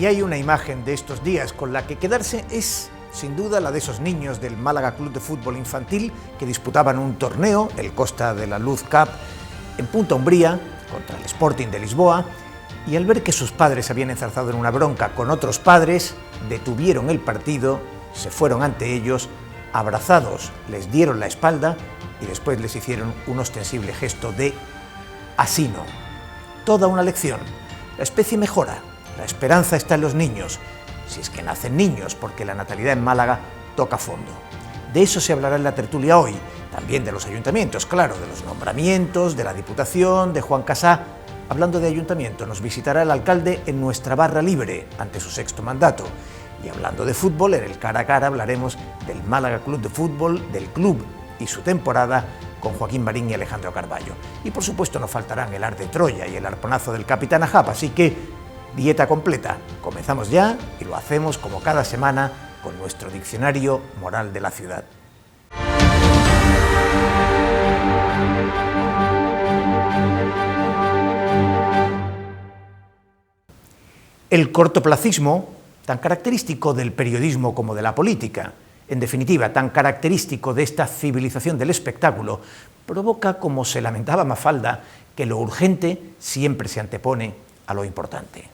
hay una imagen de estos días con la que quedarse es, sin duda, la de esos niños del Málaga Club de Fútbol Infantil que disputaban un torneo, el Costa de la Luz Cup, en Punta Umbría, contra el Sporting de Lisboa, y al ver que sus padres habían enzarzado en una bronca con otros padres, detuvieron el partido, se fueron ante ellos, abrazados, les dieron la espalda y después les hicieron un ostensible gesto de así no. Toda una lección. La especie mejora, la esperanza está en los niños, si es que nacen niños, porque la natalidad en Málaga toca fondo. De eso se hablará en la tertulia hoy, también de los ayuntamientos, claro, de los nombramientos, de la Diputación, de Juan Casá. Hablando de ayuntamiento, nos visitará el alcalde en nuestra barra libre ante su 6º mandato. Y hablando de fútbol, en el cara a cara hablaremos del Málaga Club de Fútbol, del club y su temporada con Joaquín Marín y Alejandro Carballo. Y por supuesto nos faltarán el ar de Troya y el arponazo del Capitán Ahab, así que dieta completa. Comenzamos ya y lo hacemos como cada semana con nuestro diccionario moral de la ciudad. El cortoplacismo, tan característico del periodismo como de la política, en definitiva, tan característico de esta civilización del espectáculo, provoca, como se lamentaba Mafalda, que lo urgente siempre se antepone a lo importante.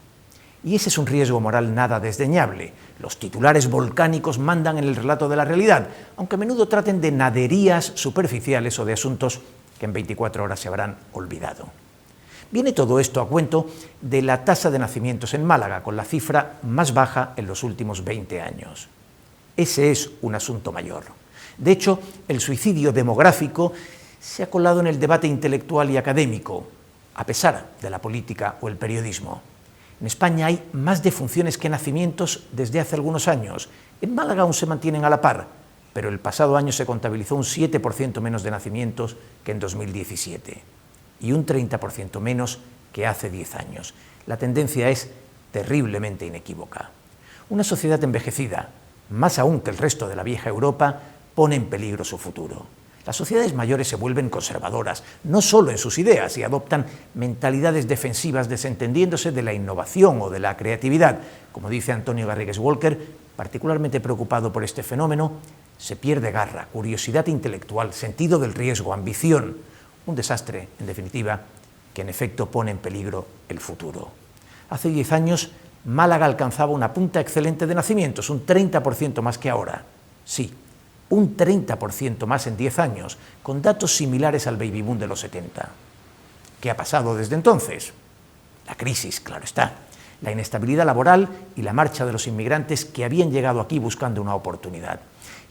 Y ese es un riesgo moral nada desdeñable. Los titulares volcánicos mandan en el relato de la realidad, aunque a menudo traten de naderías superficiales o de asuntos que en 24 horas se habrán olvidado. Viene todo esto a cuento de la tasa de nacimientos en Málaga, con la cifra más baja en los últimos 20 años. Ese es un asunto mayor. De hecho, el suicidio demográfico se ha colado en el debate intelectual y académico, a pesar de la política o el periodismo. En España hay más defunciones que nacimientos desde hace algunos años. En Málaga aún se mantienen a la par, pero el pasado año se contabilizó un 7% menos de nacimientos que en 2017 y un 30% menos que hace 10 años. La tendencia es terriblemente inequívoca. Una sociedad envejecida, más aún que el resto de la vieja Europa, pone en peligro su futuro. Las sociedades mayores se vuelven conservadoras, no solo en sus ideas, y adoptan mentalidades defensivas desentendiéndose de la innovación o de la creatividad. Como dice Antonio Garrigues Walker, particularmente preocupado por este fenómeno, se pierde garra, curiosidad intelectual, sentido del riesgo, ambición. Un desastre, en definitiva, que en efecto pone en peligro el futuro. Hace 10 años, Málaga alcanzaba una punta excelente de nacimientos, un 30% más que ahora. Sí, un 30% más en 10 años, con datos similares al baby boom de los 70. ¿Qué ha pasado desde entonces? La crisis, claro está, la inestabilidad laboral y la marcha de los inmigrantes que habían llegado aquí buscando una oportunidad.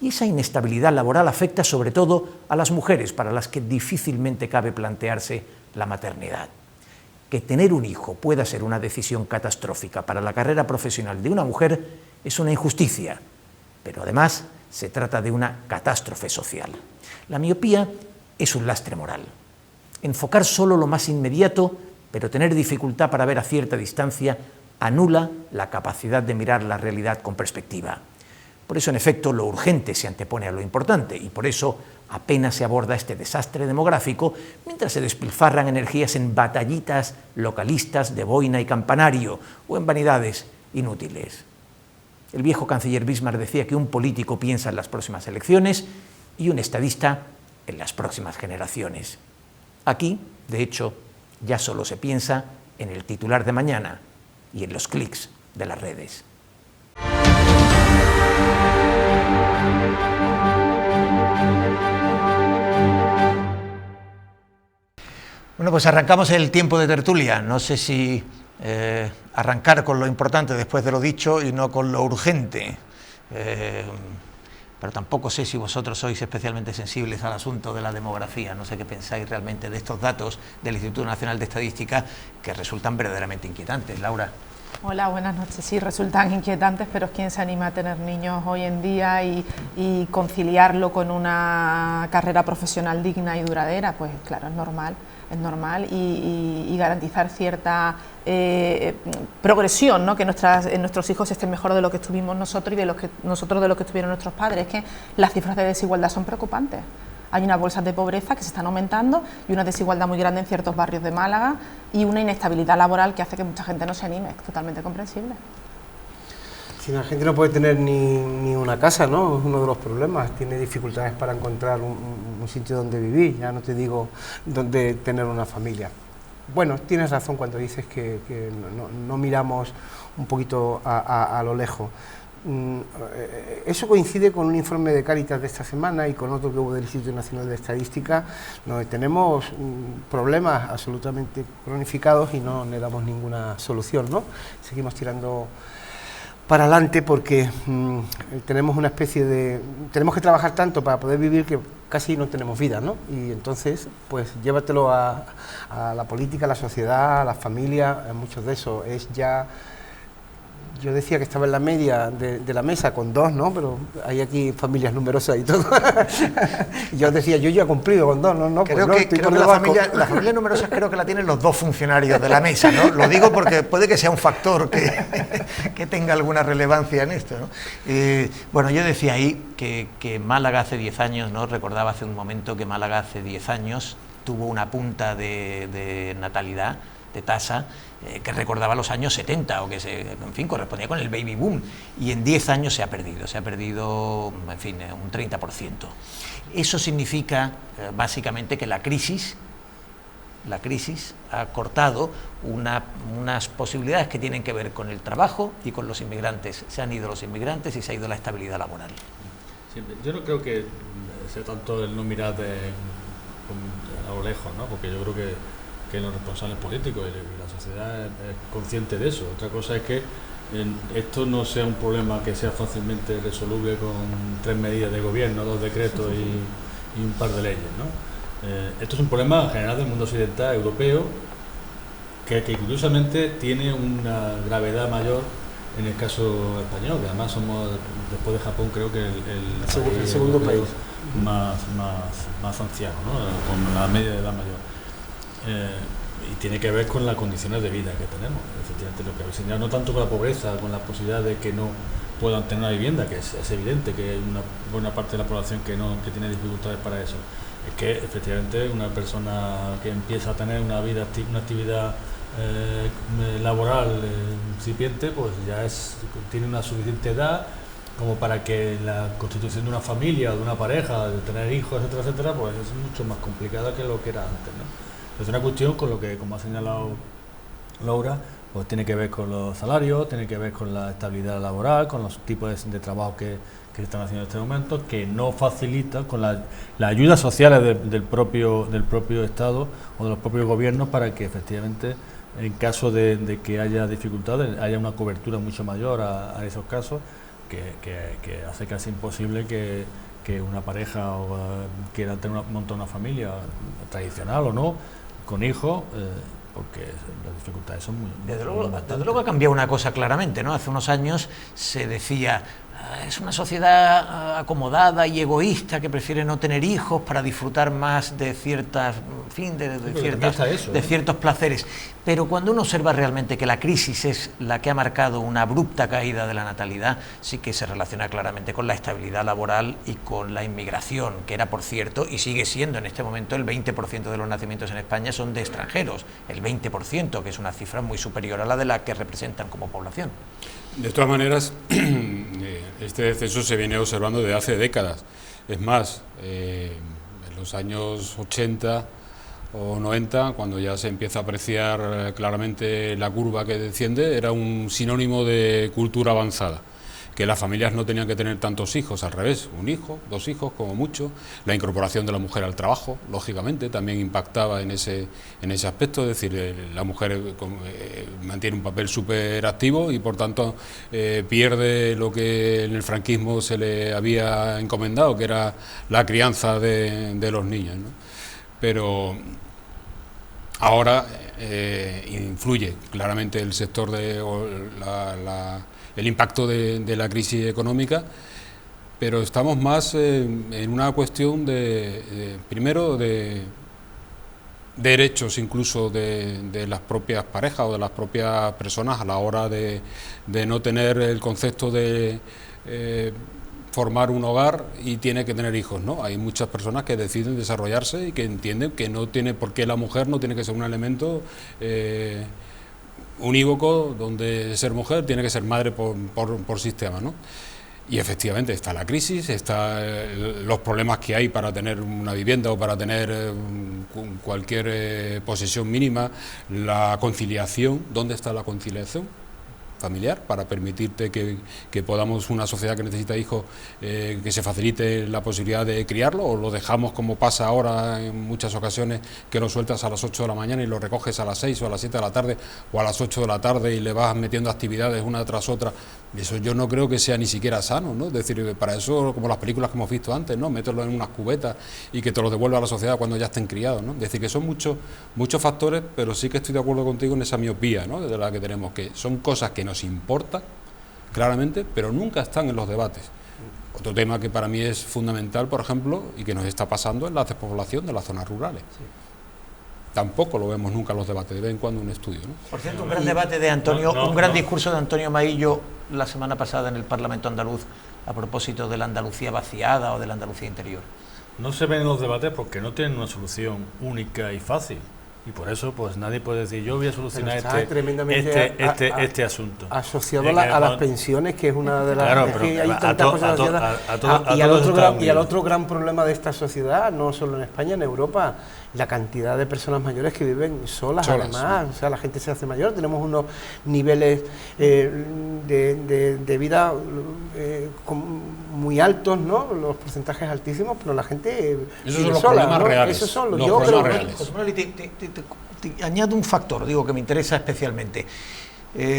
Y esa inestabilidad laboral afecta sobre todo a las mujeres, para las que difícilmente cabe plantearse la maternidad. Que tener un hijo pueda ser una decisión catastrófica para la carrera profesional de una mujer es una injusticia, pero además se trata de una catástrofe social. La miopía es un lastre moral. Enfocar solo lo más inmediato, pero tener dificultad para ver a cierta distancia, anula la capacidad de mirar la realidad con perspectiva. Por eso, en efecto, lo urgente se antepone a lo importante y por eso apenas se aborda este desastre demográfico, mientras se despilfarran energías en batallitas localistas de boina y campanario o en vanidades inútiles. El viejo canciller Bismarck decía que un político piensa en las próximas elecciones y un estadista en las próximas generaciones. Aquí, de hecho, ya solo se piensa en el titular de mañana y en los clics de las redes. Bueno, pues arrancamos el tiempo de tertulia. No sé si arrancar con lo importante después de lo dicho y no con lo urgente. Pero tampoco sé si vosotros sois especialmente sensibles al asunto de la demografía. No sé qué pensáis realmente de estos datos del Instituto Nacional de Estadística que resultan verdaderamente inquietantes. Laura. Hola, buenas noches. Sí, resultan inquietantes, pero ¿quién se anima a tener niños hoy en día y conciliarlo con una carrera profesional digna y duradera? Pues claro, es normal y garantizar cierta progresión, ¿no? Que nuestros hijos estén mejor de lo que estuvimos nosotros y de lo que estuvieron nuestros padres. Es que las cifras de desigualdad son preocupantes. Hay unas bolsas de pobreza que se están aumentando y una desigualdad muy grande en ciertos barrios de Málaga y una inestabilidad laboral que hace que mucha gente no se anime. Es totalmente comprensible. Si la gente no puede tener ni una casa, ¿no? Es uno de los problemas. Tiene dificultades para encontrar un sitio donde vivir, ya no te digo donde tener una familia. Bueno, tienes razón cuando dices que no miramos un poquito a lo lejos. Eso coincide con un informe de Cáritas de esta semana y con otro que hubo del Instituto Nacional de Estadística, donde tenemos problemas absolutamente cronificados y no le damos ninguna solución, ¿no? Seguimos tirando para adelante porque tenemos una especie de... tenemos que trabajar tanto para poder vivir que casi no tenemos vida, ¿no? Y entonces, pues llévatelo a la política, a la sociedad, a la familia, a muchos de esos. Es ya... Yo decía que estaba en la media de la mesa con 2, ¿no? Pero hay aquí familias numerosas y todo. Y yo decía, yo ya he cumplido con 2, ¿no? Creo que la familia numerosa creo que la tienen los 2 funcionarios de la mesa, ¿no? Lo digo porque puede que sea un factor que tenga alguna relevancia en esto, ¿no? Bueno, yo decía ahí que Málaga hace 10 años, ¿no? Recordaba hace un momento que Málaga hace 10 años tuvo una punta de natalidad, de tasa, que recordaba los años 70 o que en fin, correspondía con el baby boom, y en 10 años se ha perdido, en fin, un 30%. Eso significa básicamente que la crisis ha cortado unas posibilidades que tienen que ver con el trabajo y con los inmigrantes. Se han ido los inmigrantes y se ha ido la estabilidad laboral. Sí, yo no creo que sea tanto el no mirar a lo lejos, ¿no? Porque yo creo que los responsables políticos y la sociedad es consciente de eso. Otra cosa es que esto no sea un problema que sea fácilmente resoluble con 3 medidas de gobierno, 2 decretos y un par de leyes, ¿no? Esto es un problema general del mundo occidental europeo que curiosamente tiene una gravedad mayor en el caso español, que además somos, después de Japón, creo que el segundo país más anciano, ¿no? Con la media de edad mayor. Y tiene que ver con las condiciones de vida que tenemos, efectivamente, lo que habéis señalado, no tanto con la pobreza, con la posibilidad de que no puedan tener una vivienda, que es evidente que hay una buena parte de la población que tiene dificultades para eso. Es que efectivamente una persona que empieza a tener una actividad laboral incipiente, pues ya tiene una suficiente edad como para que la constitución de una familia o de una pareja, de tener hijos, etcétera, etcétera, pues es mucho más complicada que lo que era antes, ¿no? Es una cuestión con lo que, como ha señalado Laura, pues tiene que ver con los salarios, tiene que ver con la estabilidad laboral, con los tipos de trabajo que se están haciendo en este momento, que no facilita con las ayudas sociales del propio Estado o de los propios gobiernos para que efectivamente, en caso de que haya dificultades, haya una cobertura mucho mayor a esos casos, que hace casi imposible que una pareja quiera montar una familia tradicional o no, con hijos, porque las dificultades son muy... Desde luego ha cambiado una cosa claramente, ¿no? Hace unos años se decía, es una sociedad acomodada y egoísta que prefiere no tener hijos para disfrutar más de ciertas, en fin, de ciertos placeres. Pero cuando uno observa realmente que la crisis es la que ha marcado una abrupta caída de la natalidad, sí que se relaciona claramente con la estabilidad laboral y con la inmigración, que era, por cierto, y sigue siendo en este momento, el 20% de los nacimientos en España son de extranjeros, el 20%, que es una cifra muy superior a la de la que representan como población. De todas maneras, este descenso se viene observando desde hace décadas. Es más, en los años 80 o 90, cuando ya se empieza a apreciar claramente la curva que desciende, era un sinónimo de cultura avanzada, que las familias no tenían que tener tantos hijos, al revés, 1 hijo, 2 hijos como mucho. La incorporación de la mujer al trabajo, lógicamente, también impactaba en ese aspecto, es decir, la mujer mantiene un papel súper activo y por tanto pierde lo que en el franquismo se le había encomendado, que era la crianza de los niños, ¿no? Pero ahora influye claramente el sector el impacto de la crisis económica, pero estamos más en una cuestión primero de derechos incluso de las propias parejas o de las propias personas a la hora de no tener el concepto de formar un hogar y tiene que tener hijos, ¿no? Hay muchas personas que deciden desarrollarse y que entienden que no tiene por qué la mujer no tiene que ser un elemento unívoco donde ser mujer tiene que ser madre por sistema, ¿no? Y efectivamente está la crisis, están los problemas que hay para tener una vivienda o para tener cualquier posesión mínima, la conciliación. ¿Dónde está la conciliación familiar para permitirte que podamos, una sociedad que necesita hijos, que se facilite la posibilidad de criarlo, o lo dejamos como pasa ahora en muchas ocasiones, que lo sueltas a las 8 de la mañana y lo recoges a las 6 o a las 7 de la tarde o a las 8 de la tarde y le vas metiendo actividades una tras otra? Eso yo no creo que sea ni siquiera sano, ¿no? Es decir, para eso, como las películas que hemos visto antes, ¿no? Mételo en unas cubetas y que te lo devuelva a la sociedad cuando ya estén criados, ¿no? Es decir, que son muchos factores, pero sí que estoy de acuerdo contigo en esa miopía, ¿no? De la que tenemos, que son cosas que nos importan, claramente, pero nunca están en los debates. Otro tema que para mí es fundamental, por ejemplo, y que nos está pasando, es la despoblación de las zonas rurales. Sí. Tampoco lo vemos nunca en los debates, de vez en cuando un estudio, ¿no? Por cierto, un gran debate de Antonio, un gran discurso de Antonio Maillo la semana pasada en el Parlamento andaluz a propósito de la Andalucía vaciada o de la Andalucía interior. No se ven en los debates porque no tienen una solución única y fácil. Y por eso, pues nadie puede decir, yo voy a solucionar este asunto. Asociado a las pensiones, que es una de las... Claro, pero hay tantas cosas asociadas. Y al otro gran problema de esta sociedad, no solo en España, en Europa, la cantidad de personas mayores que viven solas. Además. O sea, la gente se hace mayor, tenemos unos niveles de vida muy altos, ¿no? Los porcentajes altísimos, pero la gente vive son sola, problemas, ¿no? Reales. Esos son los problemas reales. José Manuel, te añado un factor, digo, que me interesa especialmente.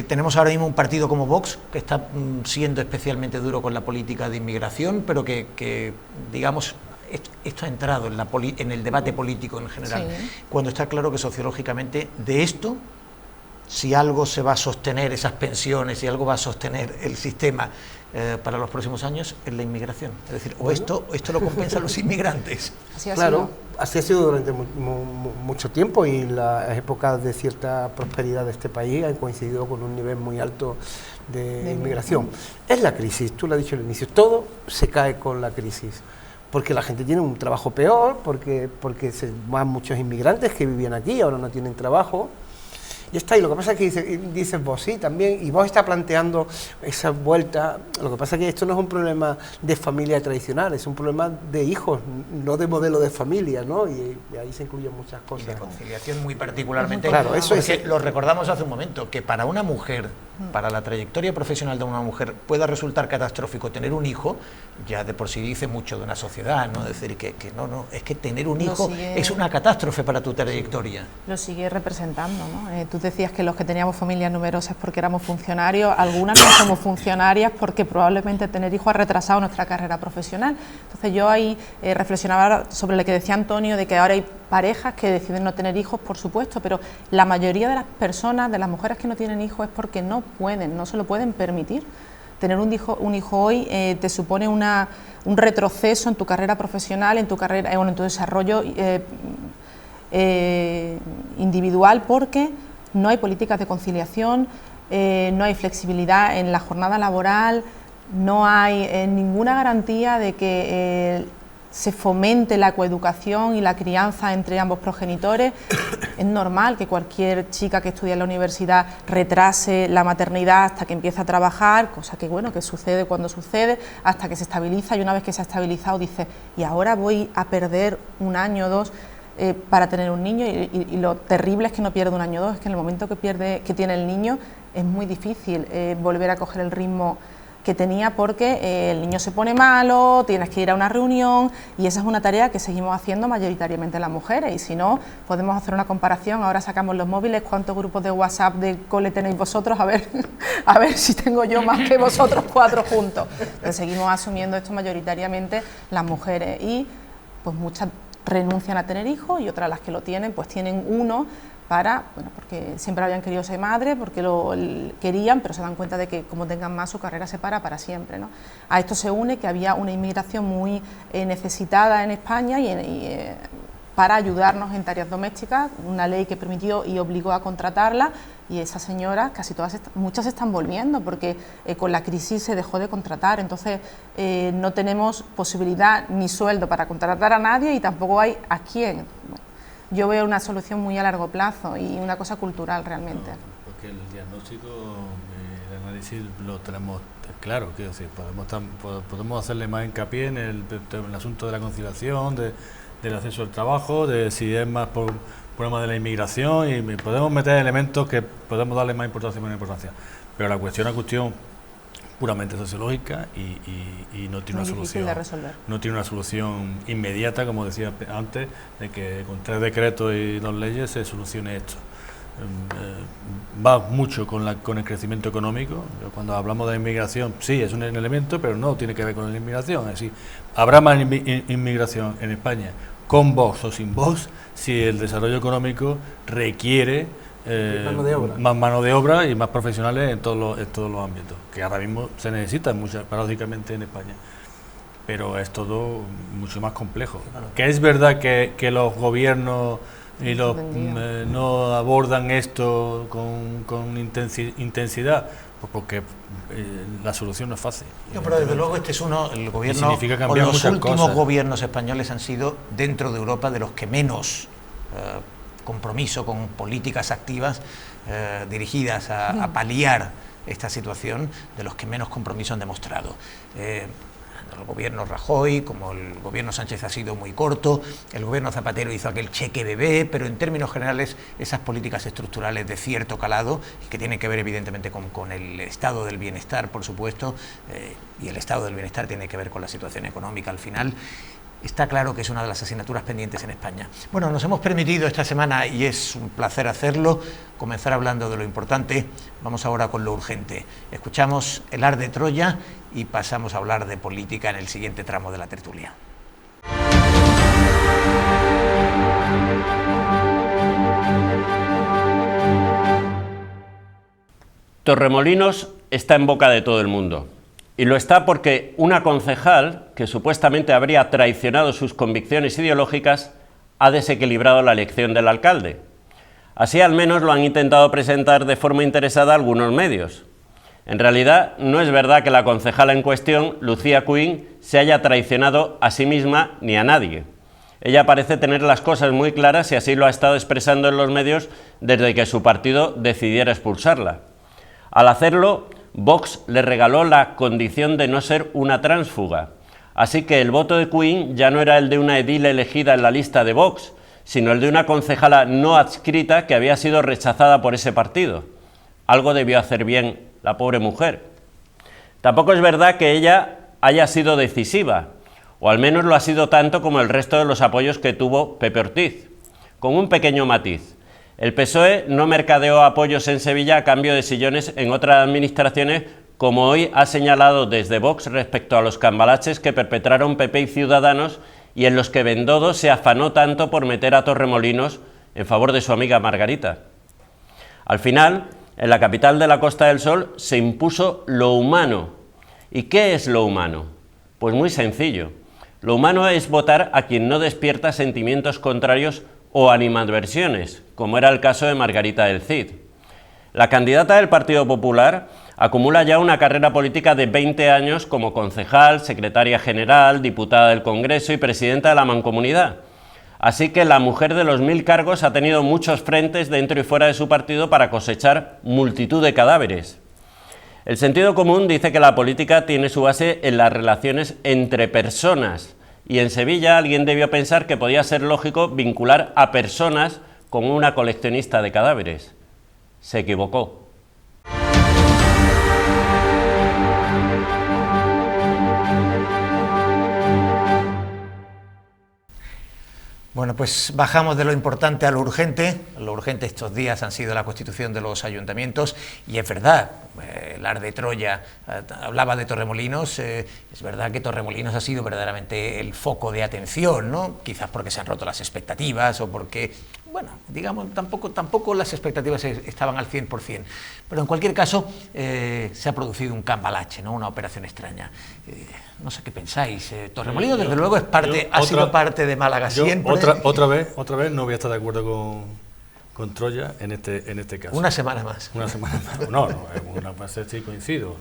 Tenemos ahora mismo un partido como Vox, que está siendo especialmente duro con la política de inmigración, pero que digamos, esto ha entrado en el debate político en general, sí. Cuando está claro que sociológicamente de esto, si algo se va a sostener, esas pensiones, si algo va a sostener el sistema para los próximos años, es la inmigración. Es decir, o esto lo compensan los inmigrantes. Así ha sido durante mucho tiempo, y las épocas de cierta prosperidad de este país han coincidido con un nivel muy alto de inmigración. Es la crisis, tú lo has dicho al inicio, todo se cae con la crisis. Porque la gente tiene un trabajo peor, porque se van muchos inmigrantes que vivían aquí, ahora no tienen trabajo. Y está, y lo que pasa es que dices vos, sí, también, y vos está planteando esa vuelta. Lo que pasa es que esto no es un problema de familia tradicional, es un problema de hijos, no de modelo de familia, ¿no? Y ahí se incluyen muchas cosas. Y de conciliación muy particularmente. Claro, eso es. Lo recordamos hace un momento, que para una mujer, para la trayectoria profesional de una mujer, pueda resultar catastrófico tener un hijo, ya de por sí dice mucho de una sociedad, ¿no? Es decir, que no, es que tener un hijo es una catástrofe para tu trayectoria. Lo sigue representando, ¿no? Tú decías que los que teníamos familias numerosas porque éramos funcionarios, algunas no somos funcionarias porque probablemente tener hijos ha retrasado nuestra carrera profesional. Entonces yo ahí reflexionaba sobre lo que decía Antonio, de que ahora hay parejas que deciden no tener hijos, por supuesto, pero la mayoría de las personas, de las mujeres que no tienen hijos, es porque no pueden, no se lo pueden permitir. Tener un hijo hoy te supone un retroceso en tu carrera profesional, en tu desarrollo individual, porque no hay políticas de conciliación, no hay flexibilidad en la jornada laboral, no hay ninguna garantía de que se fomente la coeducación y la crianza entre ambos progenitores. Es normal que cualquier chica que estudia en la universidad retrase la maternidad hasta que empieza a trabajar, cosa que bueno, que sucede cuando sucede, hasta que se estabiliza, y una vez que se ha estabilizado dice, y ahora voy a perder un año o dos para tener un niño, y lo terrible es que no pierde un año o dos, es que en el momento que tiene el niño es muy difícil volver a coger el ritmo que tenía, porque el niño se pone malo, tienes que ir a una reunión, y esa es una tarea que seguimos haciendo mayoritariamente las mujeres. Y si no, podemos hacer una comparación. Ahora sacamos los móviles, ¿cuántos grupos de WhatsApp de cole tenéis vosotros? A ver si tengo yo más que vosotros 4 juntos. Entonces seguimos asumiendo esto mayoritariamente las mujeres, y pues muchas renuncian a tener hijos, y otras, las que lo tienen, pues tienen uno porque siempre habían querido ser madre, porque lo querían, pero se dan cuenta de que como tengan más, su carrera se para siempre, ¿no? A esto se une que había una inmigración muy necesitada en España para ayudarnos en tareas domésticas, una ley que permitió y obligó a contratarla, y esas señoras, muchas están volviendo, porque con la crisis se dejó de contratar. Entonces no tenemos posibilidad ni sueldo para contratar a nadie, y tampoco hay a quién. Yo veo una solución muy a largo plazo y una cosa cultural realmente. que el diagnóstico, el análisis lo tenemos claro, quiero decir, podemos hacerle más hincapié en el asunto de la conciliación, del acceso al trabajo, de si es más por problema de la inmigración, y podemos meter elementos que podemos darle más importancia o menos importancia, pero la cuestión es una cuestión puramente sociológica y no tiene una solución, no tiene una solución inmediata, como decía antes, de que con 3 decretos y 2 leyes se solucione esto. Va mucho con el crecimiento económico. Cuando hablamos de inmigración, sí, es un elemento, pero no tiene que ver con la inmigración. Es decir, habrá más inmigración en España con Vox o sin Vox si el desarrollo económico requiere más mano de obra y más profesionales en todos los ámbitos, que ahora mismo se necesitan paradójicamente en España. Pero es todo mucho más complejo. Claro. Que es verdad que los gobiernos y no abordan esto con intensidad, pues porque la solución no es fácil. No, pero desde luego este es el gobierno, o los últimos gobiernos españoles han sido, dentro de Europa, de los que menos compromiso con políticas activas dirigidas a paliar esta situación, de los que menos compromiso han demostrado. El gobierno Rajoy, como el gobierno Sánchez, ha sido muy corto, el gobierno Zapatero hizo aquel cheque bebé, pero en términos generales esas políticas estructurales de cierto calado, que tienen que ver evidentemente con el estado del bienestar, por supuesto, y el estado del bienestar tiene que ver con la situación económica al final. Está claro que es una de las asignaturas pendientes en España. Bueno, nos hemos permitido esta semana, y es un placer hacerlo, comenzar hablando de lo importante. Vamos ahora con lo urgente. Escuchamos El Ar de Troya y pasamos a hablar de política en el siguiente tramo de la tertulia. Torremolinos está en boca de todo el mundo. Y lo está porque una concejal, que supuestamente habría traicionado sus convicciones ideológicas, ha desequilibrado la elección del alcalde. Así al menos lo han intentado presentar de forma interesada algunos medios. En realidad, no es verdad que la concejala en cuestión, Lucía Cuín, se haya traicionado a sí misma ni a nadie. Ella parece tener las cosas muy claras y así lo ha estado expresando en los medios desde que su partido decidiera expulsarla. Al hacerlo, Vox le regaló la condición de no ser una tránsfuga, así que el voto de Cuín ya no era el de una edil elegida en la lista de Vox, sino el de una concejala no adscrita que había sido rechazada por ese partido. Algo debió hacer bien la pobre mujer. Tampoco es verdad que ella haya sido decisiva, o al menos lo ha sido tanto como el resto de los apoyos que tuvo Pepe Ortiz, con un pequeño matiz. El PSOE no mercadeó apoyos en Sevilla a cambio de sillones en otras administraciones, como hoy ha señalado desde Vox respecto a los cambalaches que perpetraron PP y Ciudadanos y en los que Bendodo se afanó tanto por meter a Torremolinos en favor de su amiga Margarita. Al final, en la capital de la Costa del Sol se impuso lo humano. ¿Y qué es lo humano? Pues muy sencillo. Lo humano es votar a quien no despierta sentimientos contrarios o animadversiones, como era el caso de Margarita del Cid. La candidata del Partido Popular acumula ya una carrera política de 20 años como concejal, secretaria general, diputada del Congreso y presidenta de la Mancomunidad. Así que la mujer de los 1000 cargos ha tenido muchos frentes dentro y fuera de su partido para cosechar multitud de cadáveres. El sentido común dice que la política tiene su base en las relaciones entre personas, y en Sevilla alguien debió pensar que podía ser lógico vincular a personas con una coleccionista de cadáveres. Se equivocó. Bueno, pues bajamos de lo importante a lo urgente. Lo urgente estos días han sido la constitución de los ayuntamientos, y es verdad, el Ar de Troya hablaba de Torremolinos, es verdad que Torremolinos ha sido verdaderamente el foco de atención, ¿no? Quizás porque se han roto las expectativas o porque, bueno, digamos, tampoco las expectativas estaban al 100%, pero en cualquier caso se ha producido un cambalache, ¿no? Una operación extraña. No sé qué pensáis. Torremolinos, desde luego, ha sido parte de Málaga siempre. Otra vez no voy a estar de acuerdo con Troya en este caso. Una semana más. Una semana más. No, una vez sí coincido.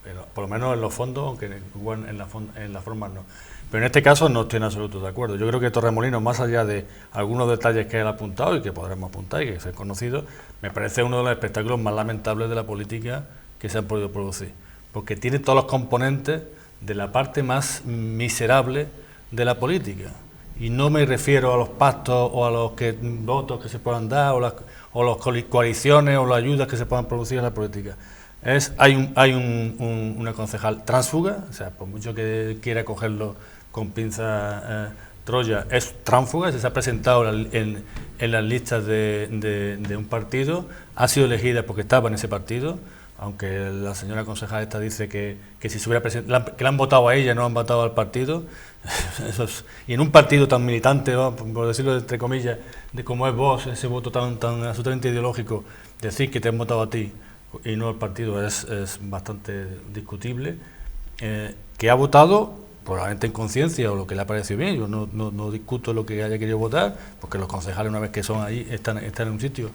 pero por lo menos en los fondos, aunque en la forma no. Pero en este caso no estoy en absoluto de acuerdo. Yo creo que Torremolinos, más allá de algunos detalles que él ha apuntado y que podremos apuntar y que se han conocido, me parece uno de los espectáculos más lamentables de la política que se han podido producir. Porque tiene todos los componentes de la parte más miserable de la política. Y no me refiero a los pactos o a los votos que se puedan dar o las coaliciones o las ayudas que se puedan producir en la política. Hay una concejal tránsfuga, o sea, por mucho que quiera cogerlo con pinza Troya, es tránsfuga, se ha presentado en las listas de un partido, ha sido elegida porque estaba en ese partido, aunque la señora concejal esta dice que si se hubiera presentado, que la han votado a ella, no han votado al partido. Y en un partido tan militante, por decirlo entre comillas, de como es Vox, ese voto tan absolutamente ideológico, decir que te han votado a ti y no al partido es bastante discutible. Que ha votado probablemente en conciencia o lo que le ha parecido bien. Yo no discuto lo que haya querido votar, porque los concejales, una vez que son ahí, están en un sitio,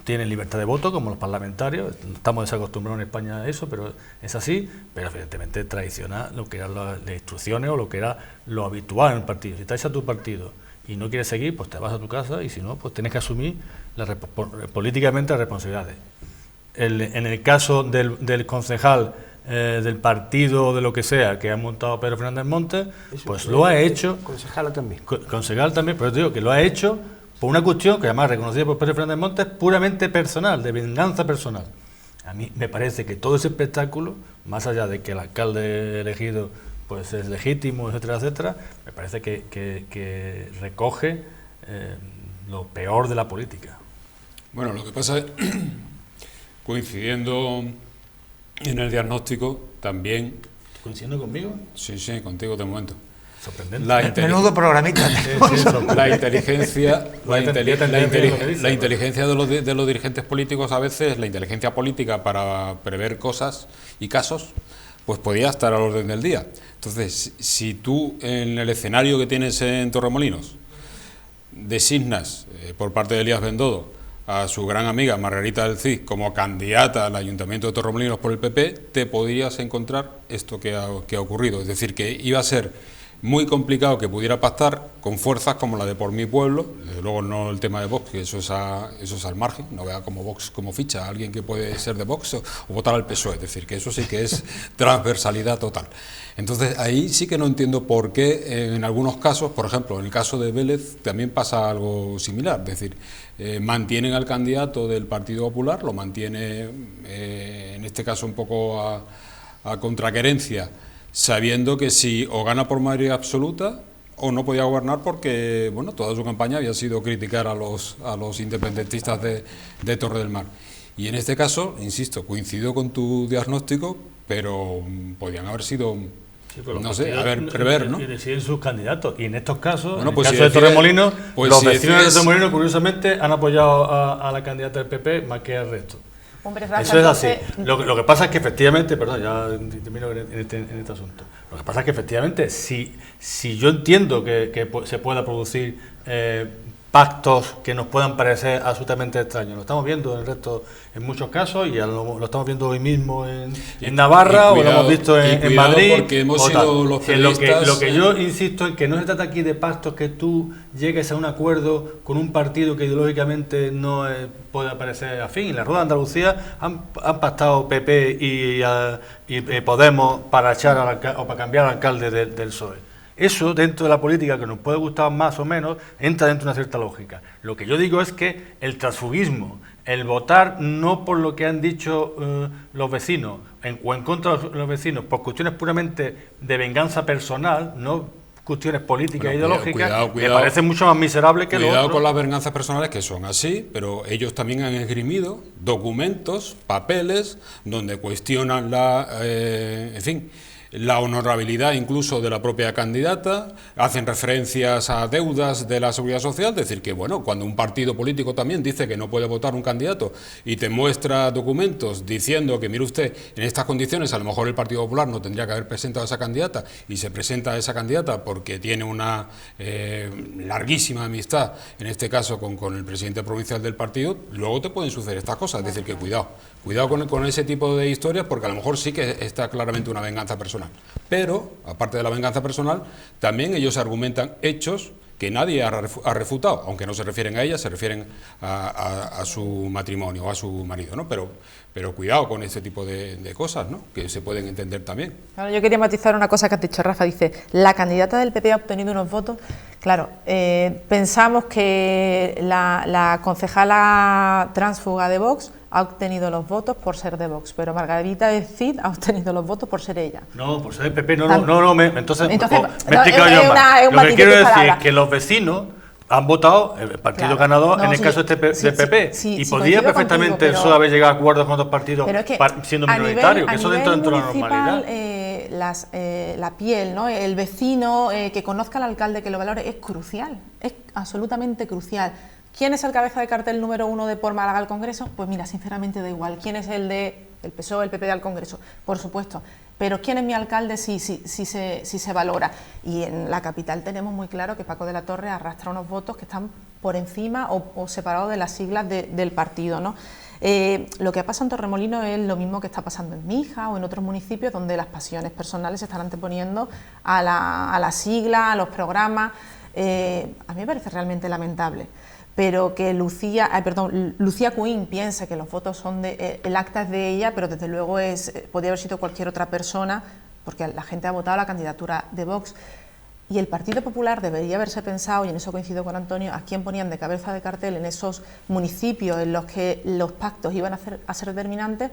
tienen libertad de voto como los parlamentarios. Estamos desacostumbrados en España a eso, pero es así. Pero evidentemente traiciona lo que eran las instrucciones o lo que era lo habitual en el partido. Si estás a tu partido y no quieres seguir, pues te vas a tu casa, y si no, pues tienes que asumir políticamente las responsabilidades. En el caso del concejal del partido o de lo que sea que ha montado Pedro Fernández Montes, pues lo ha hecho. Concejala también. Concejal también, pero te digo que lo ha hecho por una cuestión que además reconocida por Pedro Fernández Montes, puramente personal, de venganza personal. A mí me parece que todo ese espectáculo, más allá de que el alcalde elegido pues es legítimo, etcétera, etcétera, me parece que recoge lo peor de la política. Bueno, lo que pasa es, coincidiendo en el diagnóstico, también... ¿Coincidiendo conmigo? Sí, contigo de momento. Sorprendente. Menudo programita. La inteligencia de los dirigentes políticos, a veces, la inteligencia política para prever cosas y casos, pues podía estar al orden del día. Entonces, si tú en el escenario que tienes en Torremolinos designas por parte de Elías Bendodo a su gran amiga Margarita del Cid como candidata al Ayuntamiento de Torremolinos por el PP, te podrías encontrar esto que ha ocurrido. Es decir, que iba a ser muy complicado que pudiera pactar con fuerzas como la de Por Mi Pueblo, desde luego no el tema de Vox, que eso es al margen, no vea como Vox como ficha a alguien que puede ser de Vox o votar al PSOE, es decir, que eso sí que es transversalidad total. Entonces ahí sí que no entiendo por qué en algunos casos, por ejemplo, en el caso de Vélez también pasa algo similar, es decir, mantienen al candidato del Partido Popular, lo mantiene en este caso un poco a contraquerencia, sabiendo que si o gana por mayoría absoluta o no podía gobernar porque, bueno, toda su campaña había sido criticar a los independentistas de Torre del Mar. Y en este caso, insisto, coincido con tu diagnóstico, pero podían haber sido, sí, no sé, a ver, prever, ¿no? Y deciden sus candidatos. Y en estos casos, bueno, en pues el caso de Torremolinos, pues los si vecinos de Torremolinos, curiosamente, han apoyado a la candidata del PP más que al resto. Hombre, Rafa, eso es así. entonces... Lo que pasa es que efectivamente, perdón, ya termino en este asunto. Lo que pasa es que efectivamente, si yo entiendo que se pueda producir pactos que nos puedan parecer absolutamente extraños, lo estamos viendo en muchos casos, y lo estamos viendo hoy mismo en Navarra, o lo hemos visto en Madrid. Porque hemos sido los periodistas. Lo que yo insisto es que no se trata aquí de pactos que tú llegues a un acuerdo con un partido que ideológicamente no puede parecer afín. En la Rueda de Andalucía han pactado PP y Podemos para echar o para cambiar al alcalde del PSOE. Eso, dentro de la política, que nos puede gustar más o menos, entra dentro de una cierta lógica. Lo que yo digo es que el transfugismo, el votar no por lo que han dicho los vecinos o en contra de los vecinos, por cuestiones puramente de venganza personal, no cuestiones políticas e ideológicas, me parece mucho más miserable que lo otro. Cuidado con las venganzas personales, que son así, pero ellos también han esgrimido documentos, papeles, donde cuestionan la honorabilidad incluso de la propia candidata, hacen referencias a deudas de la Seguridad Social, es decir, que bueno, cuando un partido político también dice que no puede votar un candidato y te muestra documentos diciendo que, mire usted, en estas condiciones a lo mejor el Partido Popular no tendría que haber presentado a esa candidata, y se presenta a esa candidata porque tiene una larguísima amistad, en este caso con el presidente provincial del partido, luego te pueden suceder estas cosas, es decir, que cuidado Cuidado con ese tipo de historias, porque a lo mejor sí que está claramente una venganza personal. Pero, aparte de la venganza personal, también ellos argumentan hechos que nadie ha refutado, aunque no se refieren a ella, se refieren a su matrimonio o a su marido, ¿no? Pero cuidado con este tipo de cosas, ¿no? Que se pueden entender también. Claro, yo quería matizar una cosa que has dicho, Rafa. Dice, la candidata del PP ha obtenido unos votos. Claro, pensamos que la concejala tránsfuga de Vox ha obtenido los votos por ser de Vox, pero Margarita del Cid ha obtenido los votos por ser ella. No, por ser del PP, entonces me he no, explicado yo más. Lo que quiero decir es que los vecinos han votado el partido ganador, en el caso del PP, y podía perfectamente eso haber llegado a acuerdos con otros partidos siendo minoritario, que eso dentro de la normalidad. La piel, ¿no? El vecino que conozca al alcalde, que lo valore, es crucial, es absolutamente crucial. ¿Quién es el cabeza de cartel número 1 de Por Málaga al Congreso? Pues mira, sinceramente da igual. ¿Quién es el del PSOE, el PP al Congreso? Por supuesto. Pero ¿quién es mi alcalde? Sí se valora. Y en la capital tenemos muy claro que Paco de la Torre arrastra unos votos que están por encima o separados de las siglas del partido, ¿no? Lo que pasa en Torremolinos es lo mismo que está pasando en Mija o en otros municipios donde las pasiones personales se están anteponiendo a la sigla, a los programas. A mí me parece realmente lamentable. Pero que Lucía Cuín piense que los votos son el acta es de ella, pero desde luego podría haber sido cualquier otra persona, porque la gente ha votado la candidatura de Vox. Y el Partido Popular debería haberse pensado, y en eso coincido con Antonio, a quién ponían de cabeza de cartel en esos municipios en los que los pactos iban a ser determinantes,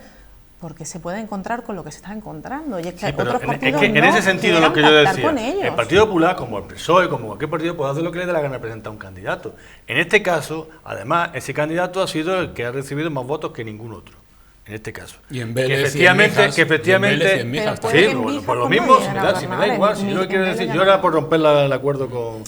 porque se puede encontrar con lo que se está encontrando. Y es que otros partidos en ese sentido lo que yo decía, el Partido Popular, como el PSOE, como cualquier partido, puede hacer lo que le dé la gana de presentar un candidato. En este caso, además, ese candidato ha sido el que ha recibido más votos que ningún otro. En este caso. Y en Vélez, que efectivamente, sí, por lo mismo, si me da igual, si yo no quiero decir, yo era por romper el acuerdo con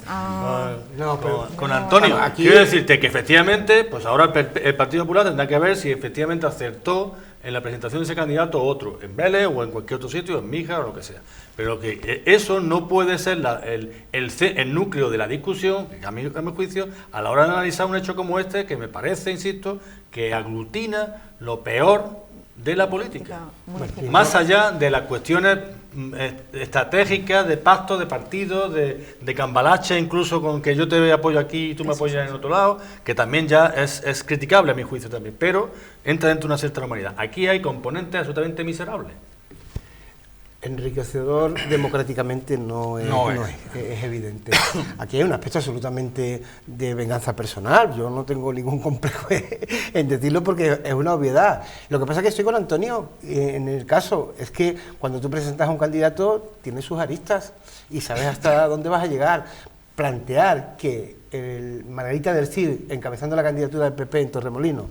Antonio. Quiero decirte que efectivamente, pues ahora el Partido Popular tendrá que ver si efectivamente acertó en la presentación de ese candidato o otro, en Vélez o en cualquier otro sitio, en Mija o lo que sea. Pero que eso no puede ser el núcleo de la discusión, a mi juicio, a la hora de analizar un hecho como este, que me parece, insisto, que aglutina lo peor de la política. Más allá de las cuestiones estratégicas, de pactos, de partidos, de cambalache, incluso con que yo te apoyo aquí y tú me apoyas en otro lado, que también ya es criticable a mi juicio también, pero entra dentro de una cierta normalidad. Aquí hay componentes absolutamente miserables. Enriquecedor democráticamente no es evidente. Aquí hay un aspecto absolutamente de venganza personal. Yo no tengo ningún complejo en decirlo porque es una obviedad. Lo que pasa es que estoy con Antonio en el caso. Es que cuando tú presentas a un candidato tiene sus aristas y sabes hasta dónde vas a llegar. Plantear que Margarita del Cid, encabezando la candidatura del PP en Torremolinos,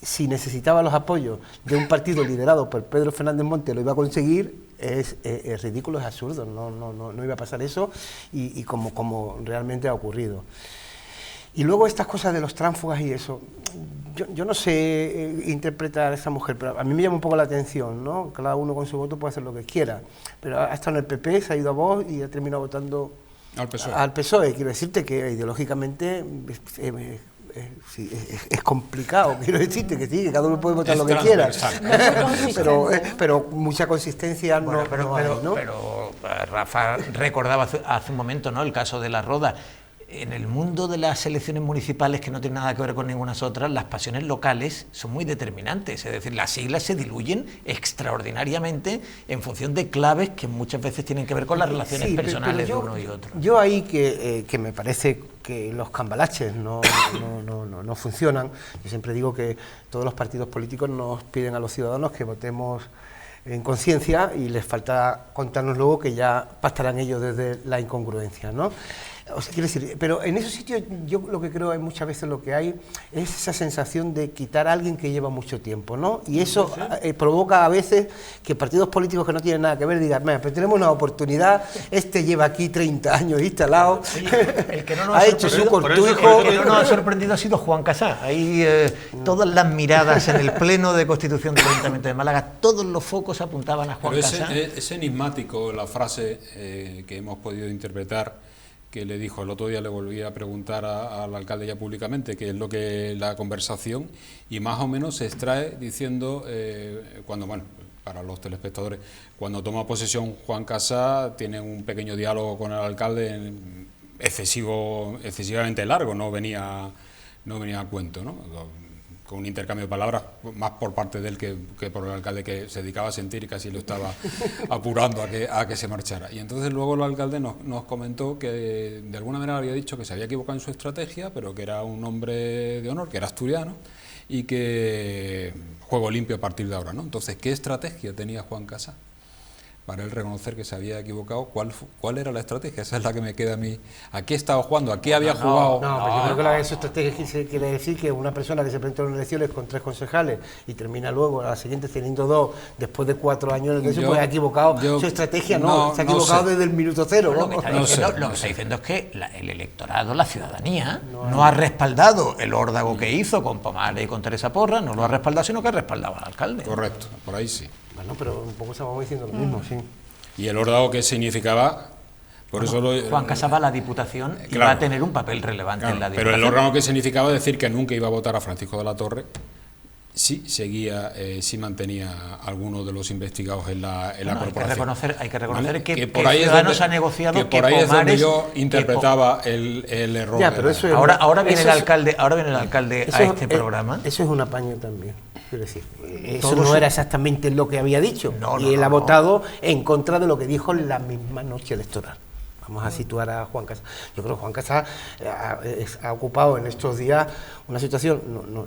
si necesitaba los apoyos de un partido liderado por Pedro Fernández Monte, lo iba a conseguir, es ridículo, es absurdo, no iba a pasar eso y como realmente ha ocurrido. Y luego estas cosas de los tránsfugas y eso, yo no sé interpretar a esa mujer, pero a mí me llama un poco la atención, ¿no? Cada uno con su voto puede hacer lo que quiera, pero ha estado en el PP, se ha ido a Vox y ha terminado votando al PSOE. Quiero decirte que ideológicamente es complicado, quiero decirte que sí, que cada uno puede votar lo que quiera, pero mucha consistencia no hay, ¿no? Pero Rafa recordaba hace un momento, ¿no?, el caso de La Roda. En el mundo de las elecciones municipales, que no tienen nada que ver con ninguna otras, las pasiones locales son muy determinantes, es decir, las siglas se diluyen extraordinariamente en función de claves que muchas veces tienen que ver con las relaciones personales de uno y otro. Yo ahí que me parece que los cambalaches no funcionan. Yo siempre digo que todos los partidos políticos nos piden a los ciudadanos que votemos en conciencia y les falta contarnos luego que ya pactarán ellos desde la incongruencia, ¿no? O sea, quiero decir, pero en esos sitios yo lo que creo es muchas veces lo que hay es esa sensación de quitar a alguien que lleva mucho tiempo, ¿no? Y eso provoca a veces que partidos políticos que no tienen nada que ver digan, pero tenemos una oportunidad, este lleva aquí 30 años instalado, el que no nos ha hecho su cortujo. El que no nos ha sorprendido ha sido Juan Casá. Ahí todas las miradas en el pleno de Constitución del Ayuntamiento de Málaga, todos los focos apuntaban a Juan Casá. Es enigmático la frase que hemos podido interpretar, que le dijo, el otro día le volví a preguntar al alcalde ya públicamente qué es lo que la conversación, y más o menos se extrae diciendo, cuando, bueno, para los telespectadores, cuando toma posesión Juan Casá, tiene un pequeño diálogo con el alcalde excesivamente largo, no venía a cuento, ¿no? Con un intercambio de palabras más por parte de él que por el alcalde, que se dedicaba a sentir y casi lo estaba apurando a que se marchara. Y entonces luego el alcalde nos comentó que de alguna manera había dicho que se había equivocado en su estrategia, pero que era un hombre de honor, que era asturiano, y que juego limpio a partir de ahora, ¿no? Entonces, ¿qué estrategia tenía Juan Casá para él reconocer que se había equivocado? ¿Cuál era la estrategia? Esa es la que me queda a mí. ¿A qué estaba jugando? ¿A qué había jugado? No, yo creo que su estrategia quiere decir que una persona que se presentó en elecciones con 3 concejales y termina luego a la siguiente teniendo 2, después de 4 años de eso, pues ha equivocado su estrategia, se ha equivocado desde el minuto cero. Lo que está diciendo es que el electorado, la ciudadanía, no ha respaldado el órdago que hizo con Pomares y con Teresa Porras, no lo ha respaldado, sino que ha respaldado al alcalde. Correcto, por ahí sí. Bueno, pero un poco estamos diciendo lo mismo, sí. Y el órdago, ¿qué significaba? Juan Casá va a la Diputación y va a tener un papel relevante en la Diputación. Pero el órgano, que significaba decir que nunca iba a votar a Francisco de la Torre si seguía, si mantenía a alguno de los investigados en la corporación. Hay que reconocer que por ahí Ciudadanos ha negociado que por ahí es donde yo interpretaba el error. Ya, pero eso ahora viene el alcalde a este programa. Eso es un apaño también. Quiero decir, eso no era exactamente lo que había dicho, y él ha votado en contra de lo que dijo en la misma noche electoral. Vamos a situar a Juan Casá. Yo creo que Juan Casá ha ocupado en estos días una situación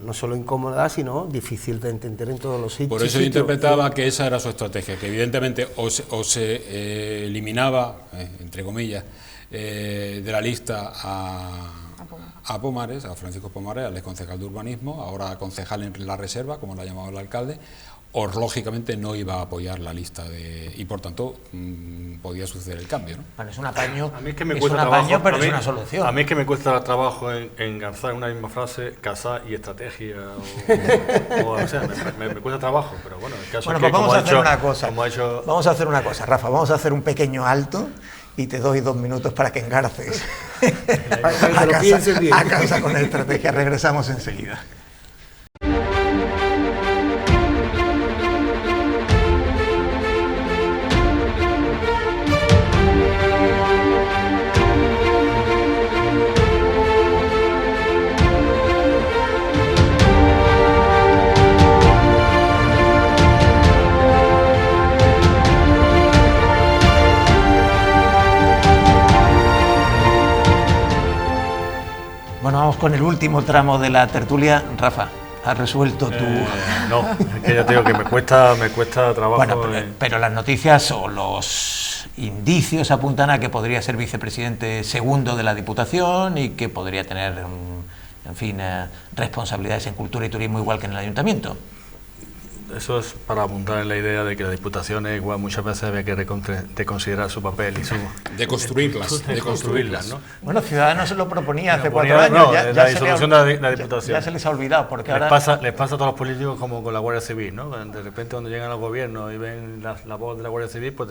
no solo incómoda, sino difícil de entender en todos los sitios. Por eso yo interpretaba que esa era su estrategia, que evidentemente o se eliminaba, entre comillas, de la lista a Pomares, a Francisco Pomares, al exconcejal de urbanismo, ahora concejal en la reserva, como lo ha llamado el alcalde, o lógicamente no iba a apoyar la lista y por tanto podía suceder el cambio, ¿no? Bueno, es un apaño, a mí es que me cuesta trabajo, pero es una solución. A mí es que me cuesta trabajo engarzar en una misma frase Casá y estrategia, o sea, me cuesta trabajo, pero bueno, el caso es que pues vamos a hacer una cosa. Vamos a hacer una cosa, Rafa, vamos a hacer un pequeño alto y te doy 2 minutos para que engarces a casa con la estrategia. Regresamos enseguida. Bueno, vamos con el último tramo de la tertulia. Rafa, ¿has resuelto tu...? No, es que ya te digo que me cuesta trabajo. Bueno, pero las noticias o los indicios apuntan a que podría ser vicepresidente segundo de la Diputación y que podría tener, en fin, responsabilidades en cultura y turismo igual que en el Ayuntamiento. Eso es para apuntar en la idea de que las diputaciones igual muchas veces había que reconsiderar su papel y su... De construirlas, ¿no? Bueno, Ciudadanos se lo proponía hace 4 años. No, la disolución de la Diputación. Ya se les ha olvidado, porque les ahora... Les pasa a todos los políticos como con la Guardia Civil, ¿no? De repente cuando llegan al gobierno y ven la voz de la Guardia Civil, pues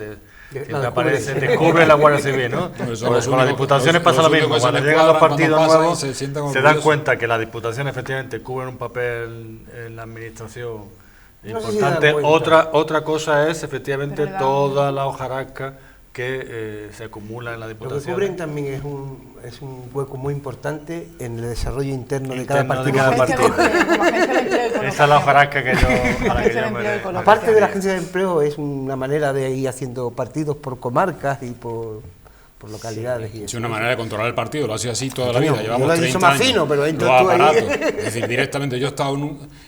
descubre la Guardia Civil, ¿no? Pues con las diputaciones pasa lo mismo. Cuando llegan los partidos nuevos se dan cuenta que las diputaciones efectivamente cubren un papel en la administración importante. Otra cosa es efectivamente toda la hojarasca que se acumula en la Diputación. Lo que cubren también es un hueco muy importante en el desarrollo interno de cada partido. Esa es la hojarasca que yo... Aparte de la agencia de empleo, es una manera de ir haciendo partidos por comarcas y por localidades. Sí, es una manera de controlar el partido, lo ha sido así toda la vida. Llevamos yo lo he dicho 30 más fino, pero años, los aparatos. Es decir, directamente, yo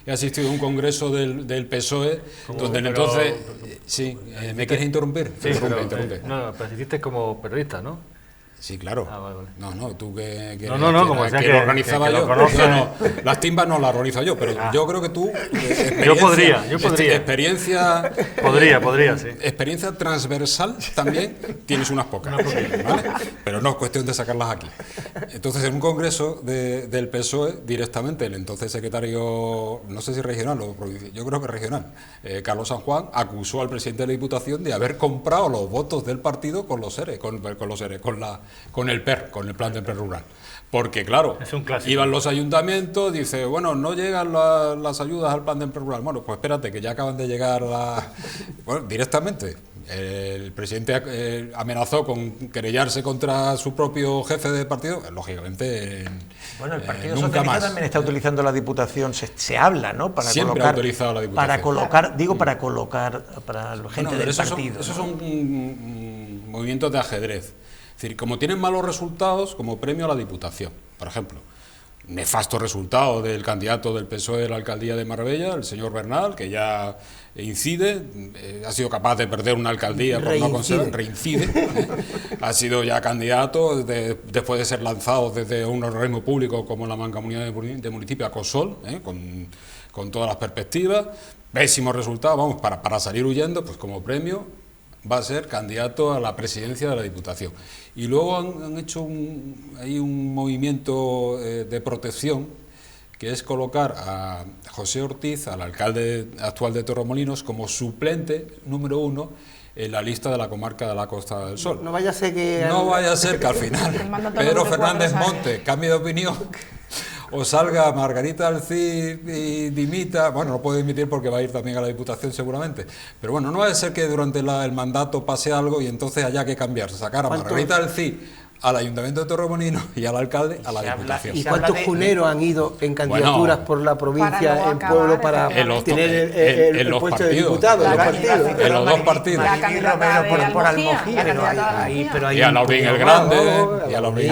he asistido a un congreso del PSOE, donde entonces... Sí, ¿me quieres interrumpir? Sí, interrumpe. No, pero hiciste como periodista, ¿no? Sí, claro. Vale. No, tú que como que lo organizaba yo. No, las timbas no las organizo yo, pero yo creo que tú... Yo podría. Experiencia... Podría, sí. Experiencia transversal también tienes unas pocas, ¿vale? Pero no es cuestión de sacarlas aquí. Entonces, en un congreso del PSOE, directamente el entonces secretario, no sé si regional o provincial, yo creo que regional, Carlos San Juan, acusó al presidente de la Diputación de haber comprado los votos del partido con los ERE, con con el PER, con el Plan de Empleo Rural. Porque, claro, iban los ayuntamientos, dice, bueno, no llegan las ayudas al Plan de Empleo Rural. Bueno, pues espérate, que ya acaban de llegar bueno, directamente. El presidente amenazó con querellarse contra su propio jefe de partido, lógicamente. Bueno, el Partido nunca Socialista más. también está utilizando la Diputación, se habla, ¿no? Para Siempre colocar, ha utilizado la Diputación. Para colocar para la gente del partido. Esos son movimientos de ajedrez. Es decir, como tienen malos resultados, como premio a la Diputación, por ejemplo. Nefasto resultado del candidato del PSOE de la alcaldía de Marbella, el señor Bernal, que ya incide, ha sido capaz de perder una alcaldía por no conseguir, reincide, ha sido ya candidato después de ser lanzado desde un organismo público como la Mancomunidad de Municipios a COSOL, con todas las perspectivas, pésimo resultado, vamos, para salir huyendo, pues como premio va a ser candidato a la presidencia de la Diputación. Y luego han hecho un movimiento de protección, que es colocar a José Ortiz, al alcalde actual de Torremolinos, como suplente número 1 en la lista de la comarca de la Costa del Sol. No vaya a ser que... No vaya a ser que al final Pedro Fernández Monte cambie de opinión o salga Margarita Alcid y dimita. Bueno, no puede dimitir porque va a ir también a la Diputación seguramente, pero bueno, no vaya a ser que durante el mandato pase algo y entonces haya que cambiar, sacar a Margarita Alcid al Ayuntamiento de Torremolinos y al alcalde a la Diputación. ¿Y cuántos cuneros han ido en candidaturas por la provincia, en pueblo, para tener el puesto de diputado? En los dos partidos. Por Almojí, y a Laurín el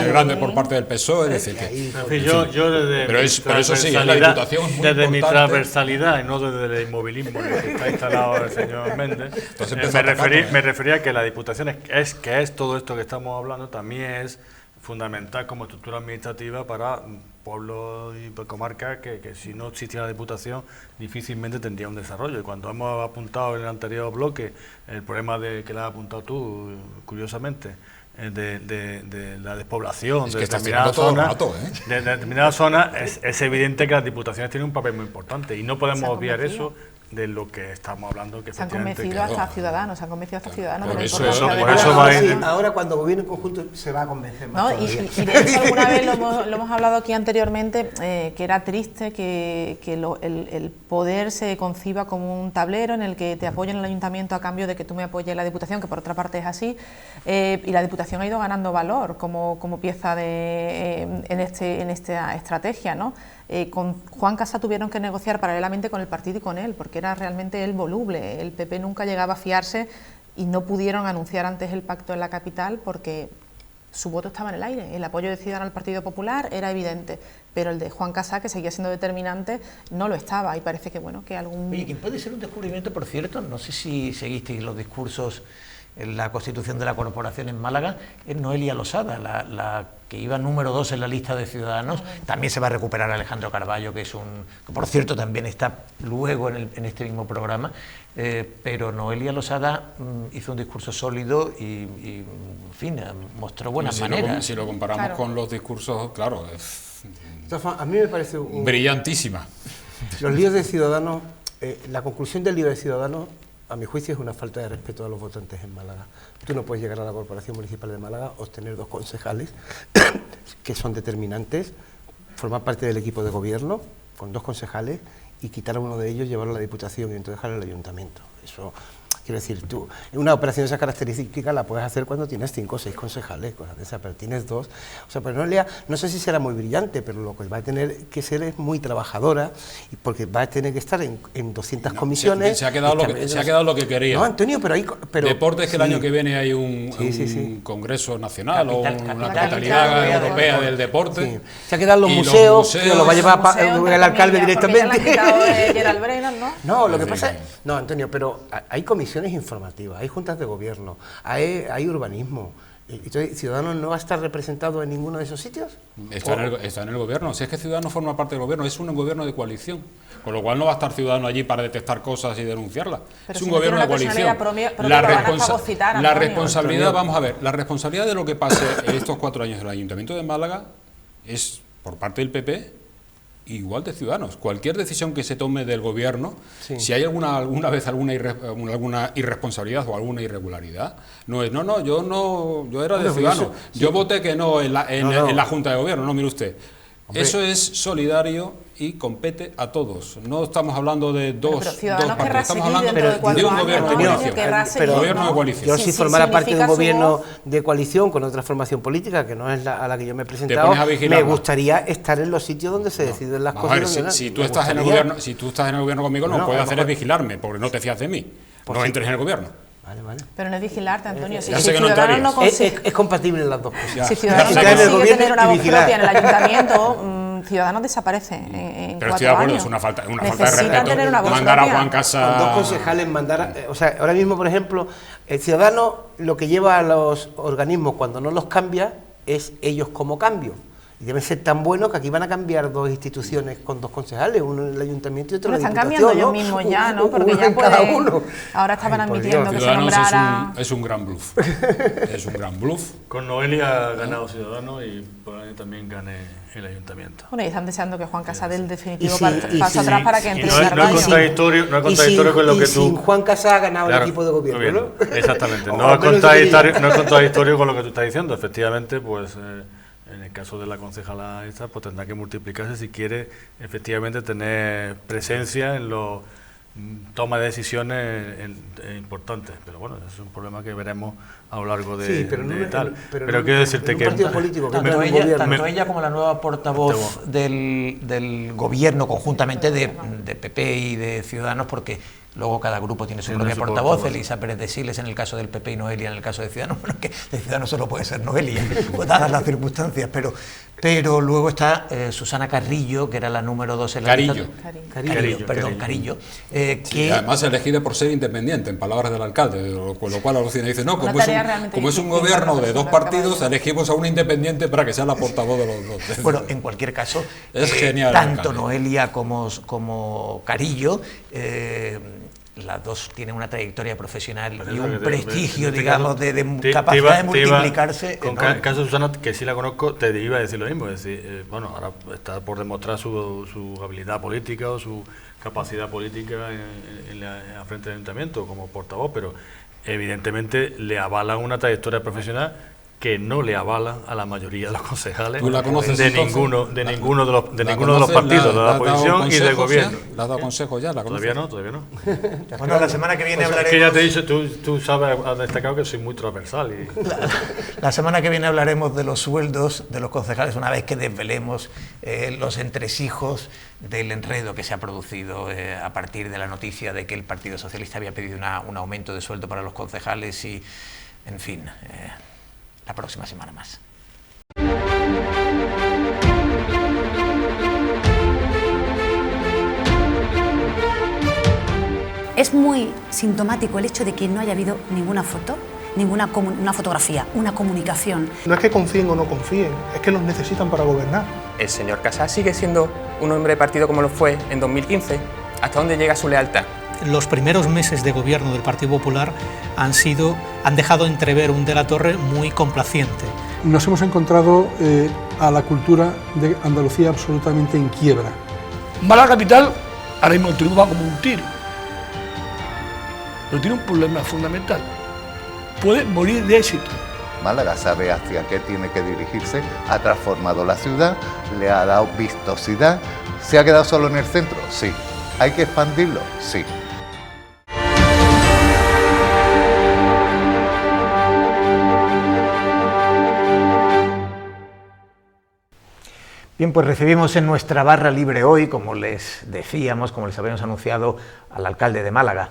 Grande, por parte del PSOE. Es decir, pero eso sí, la Diputación es muy desde importante. Mi transversalidad y no desde el inmovilismo en el que está instalado el señor Méndez, me refería a que la Diputación es todo esto que estamos hablando, también es fundamental como estructura administrativa para pueblos y comarcas que si no existiera la Diputación difícilmente tendría un desarrollo. Y cuando hemos apuntado en el anterior bloque el problema que le has apuntado tú, curiosamente, de la despoblación de determinadas zonas, es evidente que las diputaciones tienen un papel muy importante y no podemos obviar eso de lo que estamos hablando. Que se han convencido hasta Ciudadanos, ahora cuando gobierno en conjunto se va a convencer más. ¿No? Y de hecho alguna vez lo hemos hablado aquí anteriormente, que era triste que el poder se conciba como un tablero en el que te apoyen el ayuntamiento a cambio de que tú me apoyes la Diputación, que por otra parte es así, y la Diputación ha ido ganando valor como pieza en esta estrategia, ¿no? Con Juan Casá tuvieron que negociar paralelamente con el partido y con él, porque era realmente él voluble. El PP nunca llegaba a fiarse y no pudieron anunciar antes el pacto en la capital porque su voto estaba en el aire. El apoyo de Ciudadanos al Partido Popular era evidente, pero el de Juan Casá, que seguía siendo determinante, no lo estaba, y parece que algún... Oye, ¿quién puede ser un descubrimiento, por cierto? No sé si seguisteis los discursos en la constitución de la corporación en Málaga, es Noelia Losada, la que iba número 2 en la lista de Ciudadanos. También se va a recuperar Alejandro Carballo, que por cierto también está luego en este mismo programa, pero Noelia Losada hizo un discurso sólido y en fin, mostró buenas maneras. Si lo comparamos con los discursos, claro, a mí me parece brillantísima. Los líos de Ciudadanos, la conclusión del lío de Ciudadanos, a mi juicio, es una falta de respeto a los votantes en Málaga. Tú no puedes llegar a la Corporación Municipal de Málaga, obtener 2 concejales que son determinantes, formar parte del equipo de gobierno con 2 concejales y quitar a uno de ellos, llevarlo a la Diputación y entonces dejarlo al Ayuntamiento. Eso, quiero decir, tú, una operación de esa característica la puedes hacer cuando tienes 5 o 6 concejales, cosas de esas, pero tienes 2. O sea, pero no sé si será muy brillante, pero lo que va a tener que ser es muy trabajadora, porque va a tener que estar en 200 comisiones. Se ha quedado lo que quería. No, Antonio, pero Deportes, que el año que viene hay un congreso nacional o una capitalidad europea del deporte. Sí. Se ha quedado los museos, que lo va a llevar el alcalde directamente. No, lo que pasa es... No, Antonio, pero hay comisiones informativas, hay juntas de gobierno, hay urbanismo. Entonces, ¿Ciudadanos no va a estar representado en ninguno de esos sitios? Está en el gobierno. Si es que Ciudadanos forma parte del gobierno, es un gobierno de coalición, con lo cual no va a estar Ciudadanos allí para detectar cosas y denunciarlas. Pero es un gobierno de coalición. La responsabilidad, vamos a ver, la responsabilidad de lo que pase en estos 4 años del Ayuntamiento de Málaga es por parte del PP igual de Ciudadanos. Cualquier decisión que se tome del gobierno, Sí. si hay alguna vez alguna irresponsabilidad o alguna irregularidad, no es, yo era de Ciudadanos, yo voté que no en la Junta de Gobierno, no, mire usted. Hombre. Eso es solidario y compete a todos. No estamos hablando de dos Ciudadanos partidos, querrá estamos seguir hablando dentro de de 4 un años, gobierno de ¿no? coalición. Querrá seguir, Gobierno de ¿no? coalición. Yo Sí, si sí, formara parte de un significa su gobierno voz. de coalición con otra formación política, que no es a la que yo me he presentado, pones a vigilarla. me gustaría estar en los sitios donde se deciden las Vamos a cosas. ver, si tú estás en el gobierno conmigo, lo que puedes hacer es vigilarme, porque no te fías de mí. Pues no sí. entres en el gobierno. Vale. Pero no es vigilarte, Antonio. Si Ya sé que no Ciudadanos entrarías. no consigue... Es compatible las dos cosas. Ya. Si Ciudadanos Ya no sé que no. consigue tener una Y voz vigilar. propia en el ayuntamiento, Ciudadanos desaparece en 4 Pero estoy de acuerdo, años. es una falta de Necesitan respeto. tener una voz Mandar a propia. Juan Casa. Con 2 concejales o sea, ahora mismo, por ejemplo, el ciudadano lo que lleva a los organismos cuando no los cambia es ellos como cambio. Y deben ser tan buenos que aquí van a cambiar 2 instituciones con 2 concejales, uno en el ayuntamiento y otro en Bueno, la están Diputación, cambiando ¿no? ellos mismos ya, ¿no? Porque Uno ya en cada pueden... uno. Ahora estaban Ay, por admitiendo que Dios. se Ciudadanos nombrara... es un gran bluff. Es un gran bluff. Con Noelia ha ganado Ciudadanos y probablemente también gane el ayuntamiento. Bueno, y están deseando que Juan Casa dé el definitivo Y si- paso y si- atrás para que y entre no en es la radio. contradictorio, no es Y contradictorio con lo y que sin tú... Juan Casado ha ganado Claro, el equipo de gobierno, ¿no? Exactamente, O no al es, menos contradictorio, no es contradictorio con lo que tú estás diciendo. Efectivamente, pues en el caso de la concejala esta, pues tendrá que multiplicarse si quiere efectivamente tener presencia en los toma de decisiones importantes. Pero bueno, eso es un problema que veremos a lo largo de, Sí, pero no de me- tal. pero Pero no- quiero decirte en un que... partido político que Tanto entra en un ella, gobierno. tanto ella como la nueva portavoz del gobierno conjuntamente de PP y de Ciudadanos, porque luego cada grupo tiene su Tiene propia su portavoz. portavoz. Elisa Pérez de Siles en el caso del PP y Noelia en el caso de Ciudadanos. Bueno, que de Ciudadanos solo puede ser Noelia, dadas las circunstancias, pero luego está Susana Carrillo, que era la número 2 en la Carillo. lista. Carillo. Y además elegida por ser independiente, en palabras del alcalde, con lo cual Alucina dice, no, Una como es tarea un realmente gobierno difícil para de la 2 persona que acaba de partidos, decir. elegimos a un independiente para que sea la portavoz de los dos. Bueno, en cualquier caso, Es genial el tanto alcalde. Noelia como Carillo, las dos tienen una trayectoria profesional y un prestigio, digamos, de capacidad de multiplicarse. Con enorme. el caso de Susana, que sí la conozco, te iba a decir lo mismo. Es decir, bueno, ahora está por demostrar su habilidad política o su capacidad política a frente del ayuntamiento como portavoz, pero evidentemente le avalan una trayectoria profesional que no le avalan a la mayoría de los concejales ¿Tú la conoces de entonces? ninguno de ¿La- ninguno de los ¿La partidos, conoces? de ¿Le la has dado oposición y del consejos gobierno. ya? ¿Le has dado consejos ya? ¿La conoces? Todavía no. Bueno, la semana que viene Es que hablaremos. ya te he dicho, tú sabes, has destacado que soy muy transversal. La semana que viene hablaremos de los sueldos de los concejales una vez que desvelemos los entresijos del enredo que se ha producido a partir de la noticia de que el Partido Socialista había pedido un aumento de sueldo para los concejales y, en fin, la próxima semana más. Es muy sintomático el hecho de que no haya habido ninguna foto, una fotografía, una comunicación. No es que confíen o no confíen, es que los necesitan para gobernar. El señor Casas sigue siendo un hombre de partido como lo fue en 2015. ¿Hasta dónde llega su lealtad? Los primeros meses de gobierno del Partido Popular han dejado entrever un De la Torre muy complaciente. Nos hemos encontrado a la cultura de Andalucía absolutamente en quiebra. Málaga capital, ahora mismo el triunfo va como un tiro. Pero tiene un problema fundamental. Puede morir de éxito. Málaga sabe hacia qué tiene que dirigirse, ha transformado la ciudad, le ha dado vistosidad. ¿Se ha quedado solo en el centro? Sí. ¿Hay que expandirlo? Sí. Bien, pues recibimos en nuestra barra libre hoy, como les decíamos, como les habíamos anunciado, al alcalde de Málaga,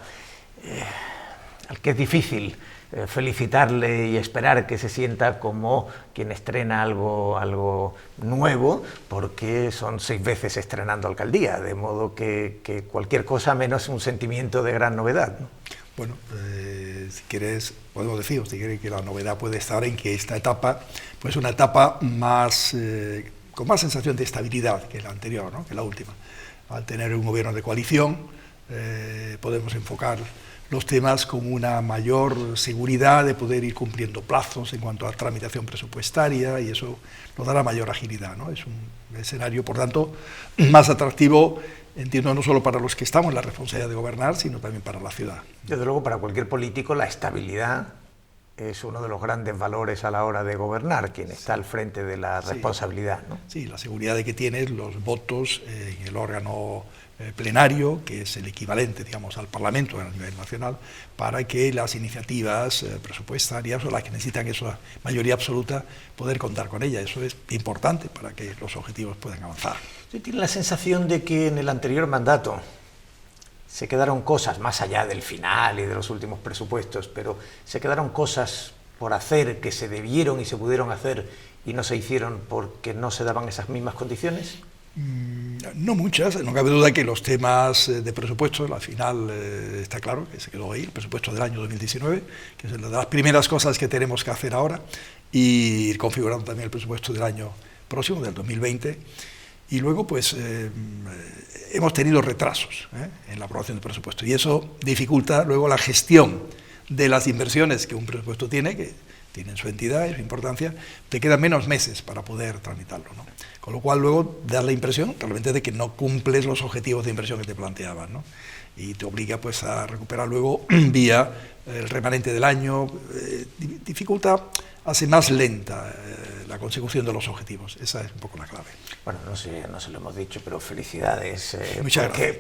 al que es difícil felicitarle y esperar que se sienta como quien estrena algo nuevo, porque son 6 veces estrenando alcaldía, de modo que cualquier cosa menos un sentimiento de gran novedad, ¿no? Bueno, si quieres, podemos decir, si quieres, que la novedad puede estar en que esta etapa, pues una etapa más, con más sensación de estabilidad que la anterior, ¿no? Que la última. Al tener un gobierno de coalición, podemos enfocar los temas con una mayor seguridad de poder ir cumpliendo plazos en cuanto a tramitación presupuestaria, y eso nos dará mayor agilidad, ¿no? Es un escenario, por tanto, más atractivo, entiendo, no solo para los que estamos en la responsabilidad de gobernar, sino también para la ciudad. Desde luego, para cualquier político, la estabilidad es uno de los grandes valores a la hora de gobernar, quien está al frente de la responsabilidad, ¿no? Sí, la seguridad de que tienes los votos en el órgano plenario, que es el equivalente, digamos, al Parlamento a nivel nacional, para que las iniciativas presupuestarias o las que necesitan esa mayoría absoluta, poder contar con ella. Eso es importante para que los objetivos puedan avanzar. ¿Usted tiene la sensación de que en el anterior mandato se quedaron cosas, más allá del final y de los últimos presupuestos, pero se quedaron cosas por hacer que se debieron y se pudieron hacer y no se hicieron porque no se daban esas mismas condiciones? No muchas, no cabe duda que los temas de presupuestos, al final está claro que se quedó ahí, el presupuesto del año 2019, que es una de las primeras cosas que tenemos que hacer ahora, y ir configurando también el presupuesto del año próximo, del 2020, y luego pues hemos tenido retrasos en la aprobación del presupuesto, y eso dificulta luego la gestión de las inversiones que un presupuesto tiene, que tienen su entidad y su importancia. Te quedan menos meses para poder tramitarlo, ¿no? Con lo cual luego da la impresión realmente de que no cumples los objetivos de inversión que te planteaban, ¿no? Y te obliga pues a recuperar luego vía el remanente del año, dificulta, hace más lenta la consecución de los objetivos. Esa es un poco la clave. Bueno, no se lo hemos dicho, pero felicidades,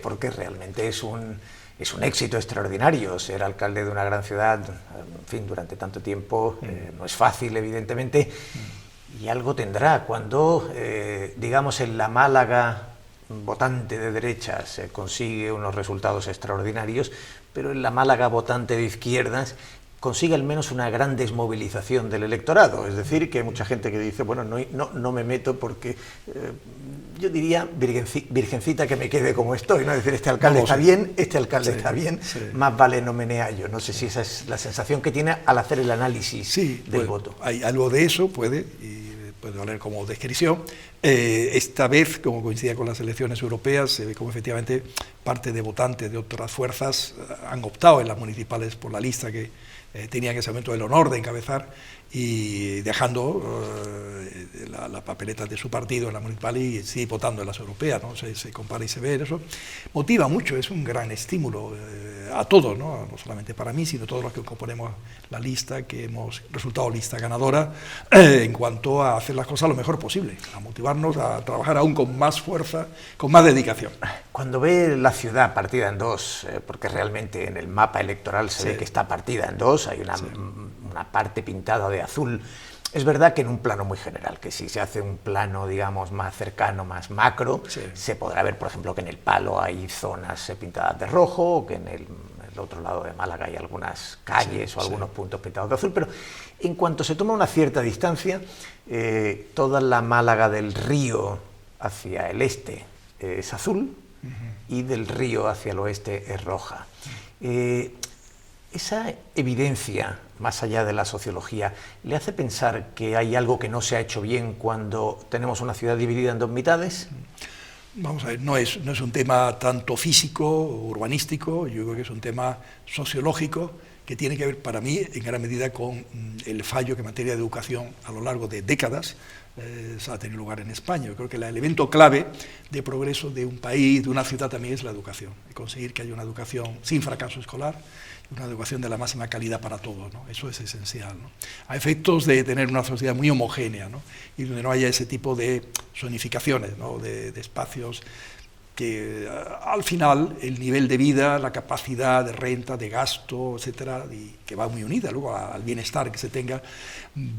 porque realmente es un éxito extraordinario ser alcalde de una gran ciudad, en fin, durante tanto tiempo. No es fácil, evidentemente, y algo tendrá cuando, digamos, en la Málaga votante de derecha se consigue unos resultados extraordinarios, pero en la Málaga votante de izquierdas consigue al menos una gran desmovilización del electorado. Es decir, que hay mucha gente que dice, bueno, no me meto porque yo diría, virgencita, que me quede como estoy, ¿no? Es decir, este alcalde está bien, este alcalde está bien, más vale no meneallo. No sé si esa es la sensación que tiene al hacer el análisis del voto. Hay algo de eso, puede valer como descripción. Esta vez, como coincidía con las elecciones europeas, se ve como efectivamente parte de votantes de otras fuerzas han optado en las municipales por la lista que tenían en ese momento el honor de encabezar, y dejando la papeleta de su partido en la municipal y sigue votando en las europeas, ¿no? Se compara y se ve, eso motiva mucho, es un gran estímulo a todos, ¿no? No solamente para mí, sino todos los que componemos la lista, que hemos resultado lista ganadora, en cuanto a hacer las cosas lo mejor posible, a motivarnos a trabajar aún con más fuerza, con más dedicación. Cuando ve la ciudad partida en dos, porque realmente en el mapa electoral se ve que está partida en dos, hay una parte pintada de azul. Es verdad que en un plano muy general, que si se hace un plano, digamos, más cercano, más macro, se podrá ver, por ejemplo, que en el Palo hay zonas pintadas de rojo, o que en el otro lado de Málaga hay algunas calles o algunos puntos pintados de azul, pero en cuanto se toma una cierta distancia, toda la Málaga del río hacia el este es azul, y del río hacia el oeste es roja. Esa evidencia, más allá de la sociología, ¿le hace pensar que hay algo que no se ha hecho bien cuando tenemos una ciudad dividida en dos mitades? Vamos a ver, no es un tema tanto físico o urbanístico, yo creo que es un tema sociológico que tiene que ver, para mí, en gran medida con el fallo que en materia de educación a lo largo de décadas ha tenido lugar en España. Yo creo que el elemento clave de progreso de un país, de una ciudad también, es la educación, conseguir que haya una educación sin fracaso escolar, una educación de la máxima calidad para todos, ¿no? Eso es esencial, ¿no? A efectos de tener una sociedad muy homogénea, ¿no? Y donde no haya ese tipo de zonificaciones, ¿no? de espacios que al final el nivel de vida, la capacidad de renta, de gasto, etcétera, y que va muy unida luego al bienestar que se tenga,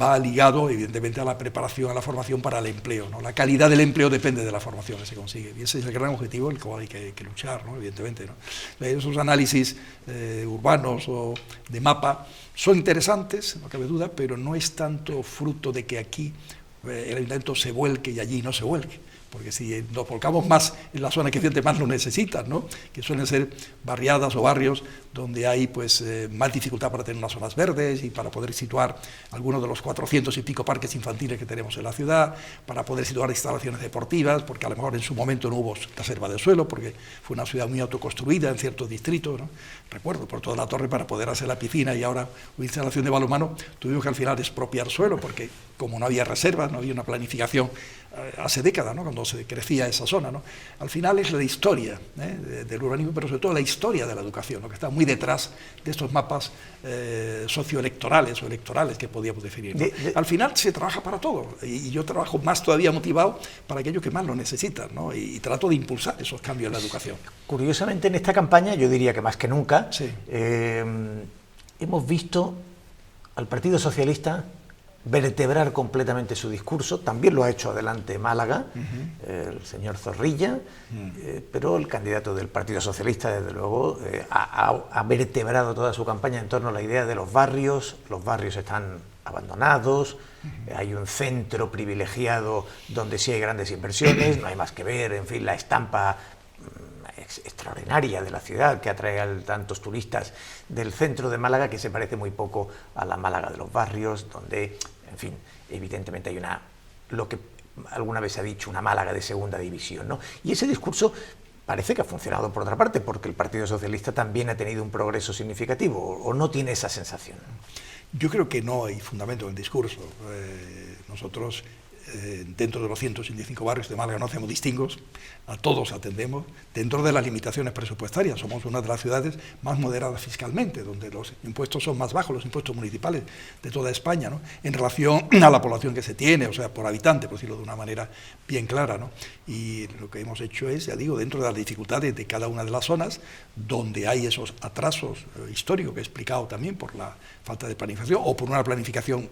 va ligado evidentemente a la preparación, a la formación para el empleo, ¿no? La calidad del empleo depende de la formación que se consigue, y ese es el gran objetivo el cual hay que luchar, ¿no? Evidentemente, ¿no? Esos análisis urbanos o de mapa son interesantes, no cabe duda, pero no es tanto fruto de que aquí el ayuntamiento se vuelque y allí no se vuelque. porque si nos volcamos más en las zonas que gente más lo necesitan, ¿no? Que suelen ser barriadas o barrios donde hay pues más dificultad para tener unas zonas verdes y para poder situar algunos de los 400 y pico parques infantiles que tenemos en la ciudad, para poder situar instalaciones deportivas, porque a lo mejor en su momento no hubo reserva de suelo, porque fue una ciudad muy autoconstruida en ciertos distritos, ¿no? Recuerdo, por toda la torre para poder hacer la piscina y ahora una instalación de balonmano, tuvimos que al final expropiar suelo, porque como no había reservas, no había una planificación hace décadas, ¿no? Cuando se crecía esa zona, ¿no? Al final es la historia del urbanismo, pero sobre todo la historia de la educación, ¿no? Que está muy detrás de estos mapas socioelectorales o electorales que podíamos definir, ¿no? Al final se trabaja para todo, y yo trabajo más todavía motivado para aquellos que más lo necesitan, ¿no? Y trato de impulsar esos cambios en la educación. Curiosamente, en esta campaña, yo diría que más que nunca, sí. Hemos visto al Partido Socialista vertebrar completamente su discurso. También lo ha hecho adelante Málaga, el señor Zorrilla, pero el candidato del Partido Socialista, desde luego, ha vertebrado toda su campaña en torno a la idea de los barrios están abandonados, hay un centro privilegiado donde sí hay grandes inversiones, no hay más que ver, en fin, la estampa extraordinaria de la ciudad que atrae a tantos turistas del centro de Málaga, que se parece muy poco a la Málaga de los barrios, donde, en fin, evidentemente hay lo que alguna vez se ha dicho, una Málaga de segunda división, ¿no? Y ese discurso parece que ha funcionado por otra parte, porque el Partido Socialista también ha tenido un progreso significativo, ¿o no tiene esa sensación? Yo creo que no hay fundamento en el discurso. Nosotros, dentro de los 185 barrios de Málaga, no hacemos distingos, a todos atendemos, dentro de las limitaciones presupuestarias. Somos una de las ciudades más moderadas fiscalmente, donde los impuestos son más bajos, los impuestos municipales de toda España, ¿no? En relación a la población que se tiene, o sea, por habitante, por decirlo de una manera bien clara, ¿no? Y lo que hemos hecho es, ya digo, dentro de las dificultades de cada una de las zonas, donde hay esos atrasos históricos que he explicado también por la falta de planificación, o por una planificación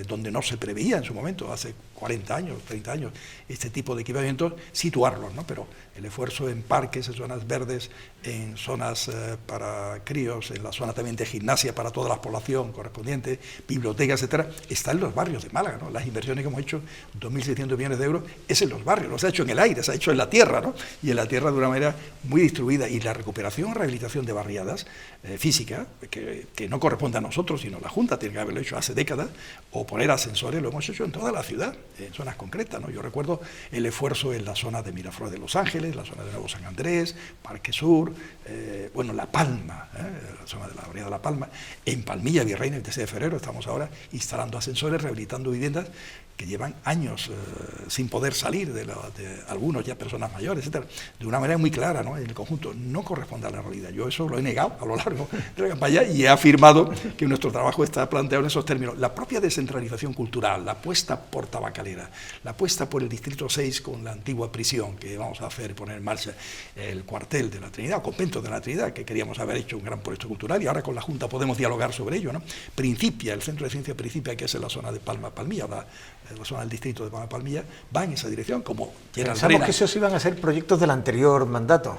donde no se preveía en su momento, hace 40 años, 30 años, este tipo de equipamientos, situarlos, ¿no? Pero el esfuerzo en parques, en zonas verdes, en zonas para críos, en la zona también de gimnasia para toda la población correspondiente, bibliotecas, etcétera, está en los barrios de Málaga, ¿no? Las inversiones que hemos hecho, 2.600 millones de euros, es en los barrios, no se ha hecho en el aire, se ha hecho en la tierra, ¿no? Y en la tierra de una manera muy distribuida, y la recuperación o rehabilitación de barriadas física, que no corresponde a nosotros, sino la Junta tiene que haberlo hecho hace décadas, o poner ascensores, lo hemos hecho en toda la ciudad, en zonas concretas, ¿no? Yo recuerdo el esfuerzo en la zona de Miraflores de Los Ángeles, la zona de Nuevo San Andrés, Parque Sur, bueno, La Palma, la zona de la barriada de La Palma, en Palmilla, Virreina, el 13 de febrero, estamos ahora instalando ascensores, rehabilitando viviendas que llevan años sin poder salir de algunos ya personas mayores, etcétera, de una manera muy clara, ¿no? En el conjunto no corresponde a la realidad. Yo eso lo he negado a lo largo de la campaña y he afirmado que nuestro trabajo está planteado en esos términos. La propia descentralización cultural, la apuesta por Tabacalera, la apuesta por el Distrito 6 con la antigua prisión que vamos a hacer, poner en marcha el cuartel de la Trinidad, o convento de la Trinidad, que queríamos haber hecho un gran proyecto cultural, y ahora con la Junta podemos dialogar sobre ello, ¿no? Principia, el Centro de Ciencia Principia, que es en la zona de Palma-Palmilla, la zona del distrito de Palma-Palmilla, va en esa dirección, como Pensamos que esos iban a ser proyectos del anterior mandato.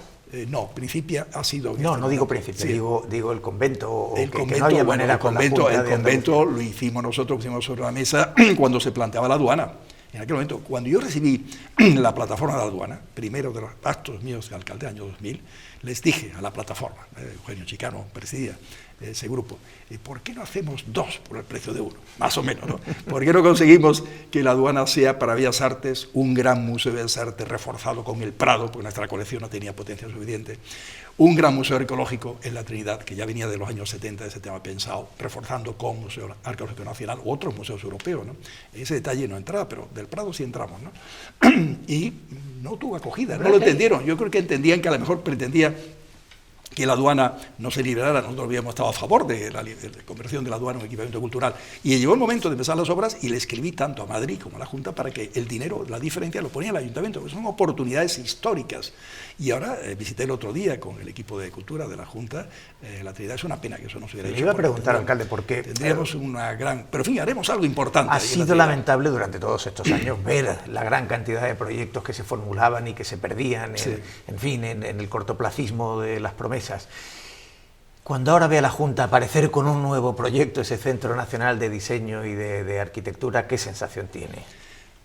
No, Principia ha sido... No digo Principia, sí. digo el convento. El convento, no había manera el convento lo hicimos nosotros, pusimos sobre la mesa cuando se planteaba la aduana. En aquel momento, cuando yo recibí la plataforma de la aduana, primero de los actos míos de alcalde, año 2000, les dije a la plataforma, Eugenio Chicano presidía ese grupo, ¿por qué no hacemos 2 por el precio de 1? Más o menos, ¿no? ¿Por qué no conseguimos que la aduana sea para Bellas Artes un gran museo de Bellas Artes reforzado con el Prado, porque nuestra colección no tenía potencia suficiente, un gran museo arqueológico en la Trinidad, que ya venía de los años 70 ese tema pensado, reforzando con Museo Arqueológico Nacional u otros museos europeos, ¿no? Ese detalle no entraba, pero del Prado sí entramos, ¿no? Y no tuvo acogida, no lo entendieron. Yo creo que entendían que a lo mejor pretendía que la aduana no se liberara. Nosotros habíamos estado a favor de la conversión de la aduana en un equipamiento cultural, y llegó el momento de empezar las obras y le escribí tanto a Madrid como a la Junta para que el dinero, la diferencia, lo ponía el ayuntamiento, porque son oportunidades históricas. Y ahora visité el otro día con el equipo de cultura de la Junta la Trinidad. Es una pena que eso no se hubiera hecho. Le iba a preguntar, alcalde, por qué tendríamos una gran... Pero en fin, haremos algo importante. Ha sido lamentable durante todos estos años ver la gran cantidad de proyectos que se formulaban y que se perdían, sí. En fin, en el cortoplacismo de las promesas. Cuando ahora ve a la Junta aparecer con un nuevo proyecto, ese Centro Nacional de Diseño y de Arquitectura, ¿qué sensación tiene?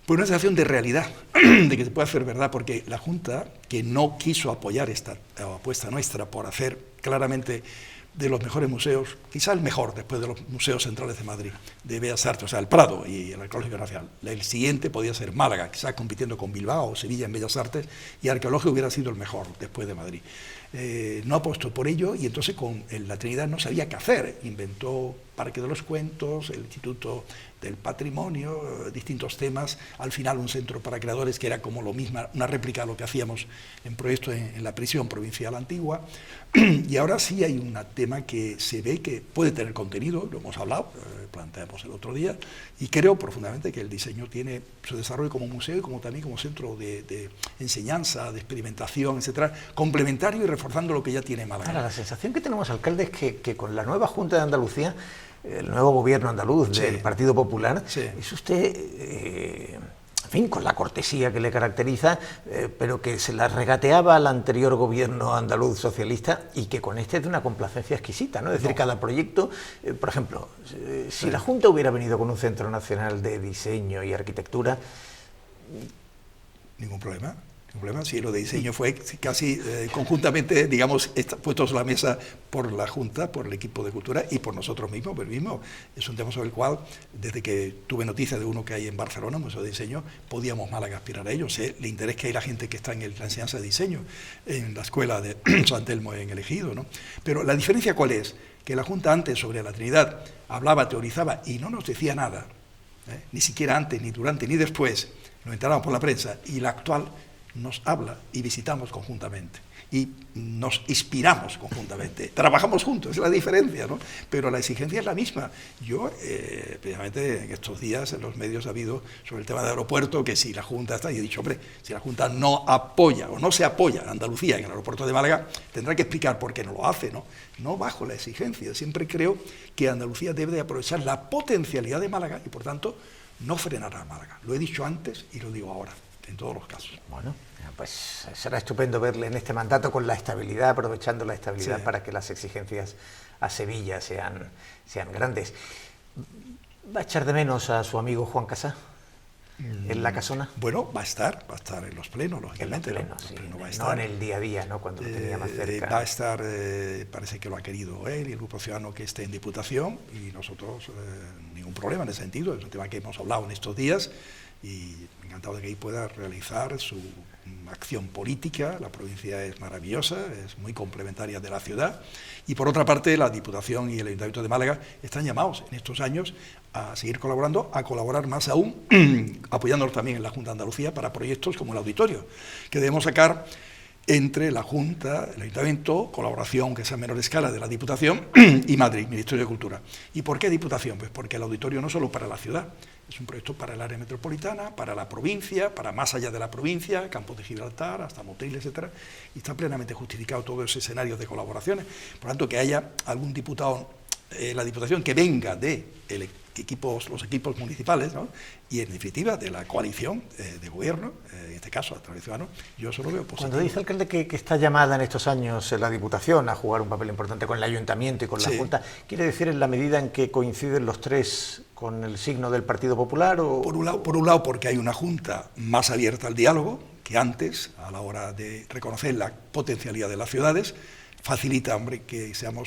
Pues una sensación de realidad, de que se puede hacer verdad, porque la Junta, que no quiso apoyar esta apuesta nuestra por hacer claramente de los mejores museos, quizá el mejor después de los museos centrales de Madrid, de Bellas Artes, o sea, el Prado y el Arqueológico Nacional. El siguiente podía ser Málaga, quizás compitiendo con Bilbao o Sevilla en Bellas Artes, y Arqueológico hubiera sido el mejor después de Madrid. No apostó por ello y entonces con la Trinidad no sabía qué hacer. Inventó Parque de los Cuentos, el Instituto del Patrimonio, distintos temas, al final un centro para creadores que era como lo mismo, una réplica de lo que hacíamos en proyectos en la prisión provincial antigua. Y ahora sí hay un tema que se ve que puede tener contenido, lo hemos hablado, planteamos el otro día, y creo profundamente que el diseño tiene su desarrollo como museo y como también como centro de enseñanza, de experimentación, etcétera, complementario y reforzando lo que ya tiene Málaga. Ahora, la sensación que tenemos, alcalde, es que con la nueva Junta de Andalucía, el nuevo gobierno andaluz del Partido Popular, es usted, en fin, con la cortesía que le caracteriza, pero que se la regateaba al anterior gobierno andaluz socialista y que con este es de una complacencia exquisita, ¿no? Es decir, cada proyecto, por ejemplo, si la Junta hubiera venido con un Centro Nacional de Diseño y Arquitectura... Ningún problema. Si lo de diseño fue casi conjuntamente, digamos, puestos a la mesa por la Junta, por el equipo de Cultura y por nosotros mismos, pues mismo. Es un tema sobre el cual, desde que tuve noticia de uno que hay en Barcelona, Museo de Diseño, podíamos Málaga aspirar a ello. Sé el interés que hay la gente que está en la enseñanza de diseño, en la escuela de San Telmo en El Ejido, ¿no? Pero la diferencia, ¿cuál es? Que la Junta antes sobre la Trinidad hablaba, teorizaba y no nos decía nada, ni siquiera antes, ni durante, ni después, nos enterábamos por la prensa, y la actual nos habla y visitamos conjuntamente y nos inspiramos conjuntamente, trabajamos juntos, es la diferencia, ¿no? Pero la exigencia es la misma. Yo, precisamente en estos días en los medios ha habido sobre el tema del aeropuerto, que si la Junta está, y he dicho, hombre, si la Junta no apoya o no se apoya a Andalucía en el aeropuerto de Málaga, tendrá que explicar por qué no lo hace, ¿no? No bajo la exigencia, siempre creo que Andalucía debe de aprovechar la potencialidad de Málaga y por tanto no frenar a Málaga. Lo he dicho antes y lo digo ahora, en todos los casos. Bueno, pues será estupendo verle en este mandato con la estabilidad, aprovechando la estabilidad para que las exigencias a Sevilla sean grandes. ¿Va a echar de menos a su amigo Juan Casá en la casona? Bueno, va a estar en los plenos, lógicamente. En los plenos, ¿no? Va a estar, no en el día a día, ¿no? Cuando lo tenía más cerca. Va a estar, parece que lo ha querido él y el Grupo Ciudadano que esté en Diputación, y nosotros ningún problema en ese sentido, es un tema que hemos hablado en estos días, y encantado de que ahí pueda realizar su acción política. La provincia es maravillosa, es muy complementaria de la ciudad, y por otra parte la Diputación y el Ayuntamiento de Málaga están llamados en estos años a seguir colaborando, a colaborar más aún, apoyándonos también en la Junta de Andalucía para proyectos como el auditorio, que debemos sacar entre la Junta, el Ayuntamiento, colaboración que sea a menor escala de la Diputación y Madrid, Ministerio de Cultura. ¿Y por qué Diputación? Pues porque el auditorio no solo para la ciudad, es un proyecto para el área metropolitana, para la provincia, para más allá de la provincia, Campos de Gibraltar, hasta Motril, etcétera, y está plenamente justificado todo ese escenario de colaboraciones. Por tanto, que haya algún diputado la Diputación que venga de los equipos municipales, ¿no? Y en definitiva de la coalición de gobierno, en este caso a través de Ciudadanos, yo eso lo veo positivo. Cuando dice alcalde que está llamada en estos años la Diputación a jugar un papel importante con el Ayuntamiento y con la Junta, ¿quiere decir en la medida en que coinciden los tres con el signo del Partido Popular? O... Por un lado porque hay una Junta más abierta al diálogo que antes, a la hora de reconocer la potencialidad de las ciudades. Facilita, hombre,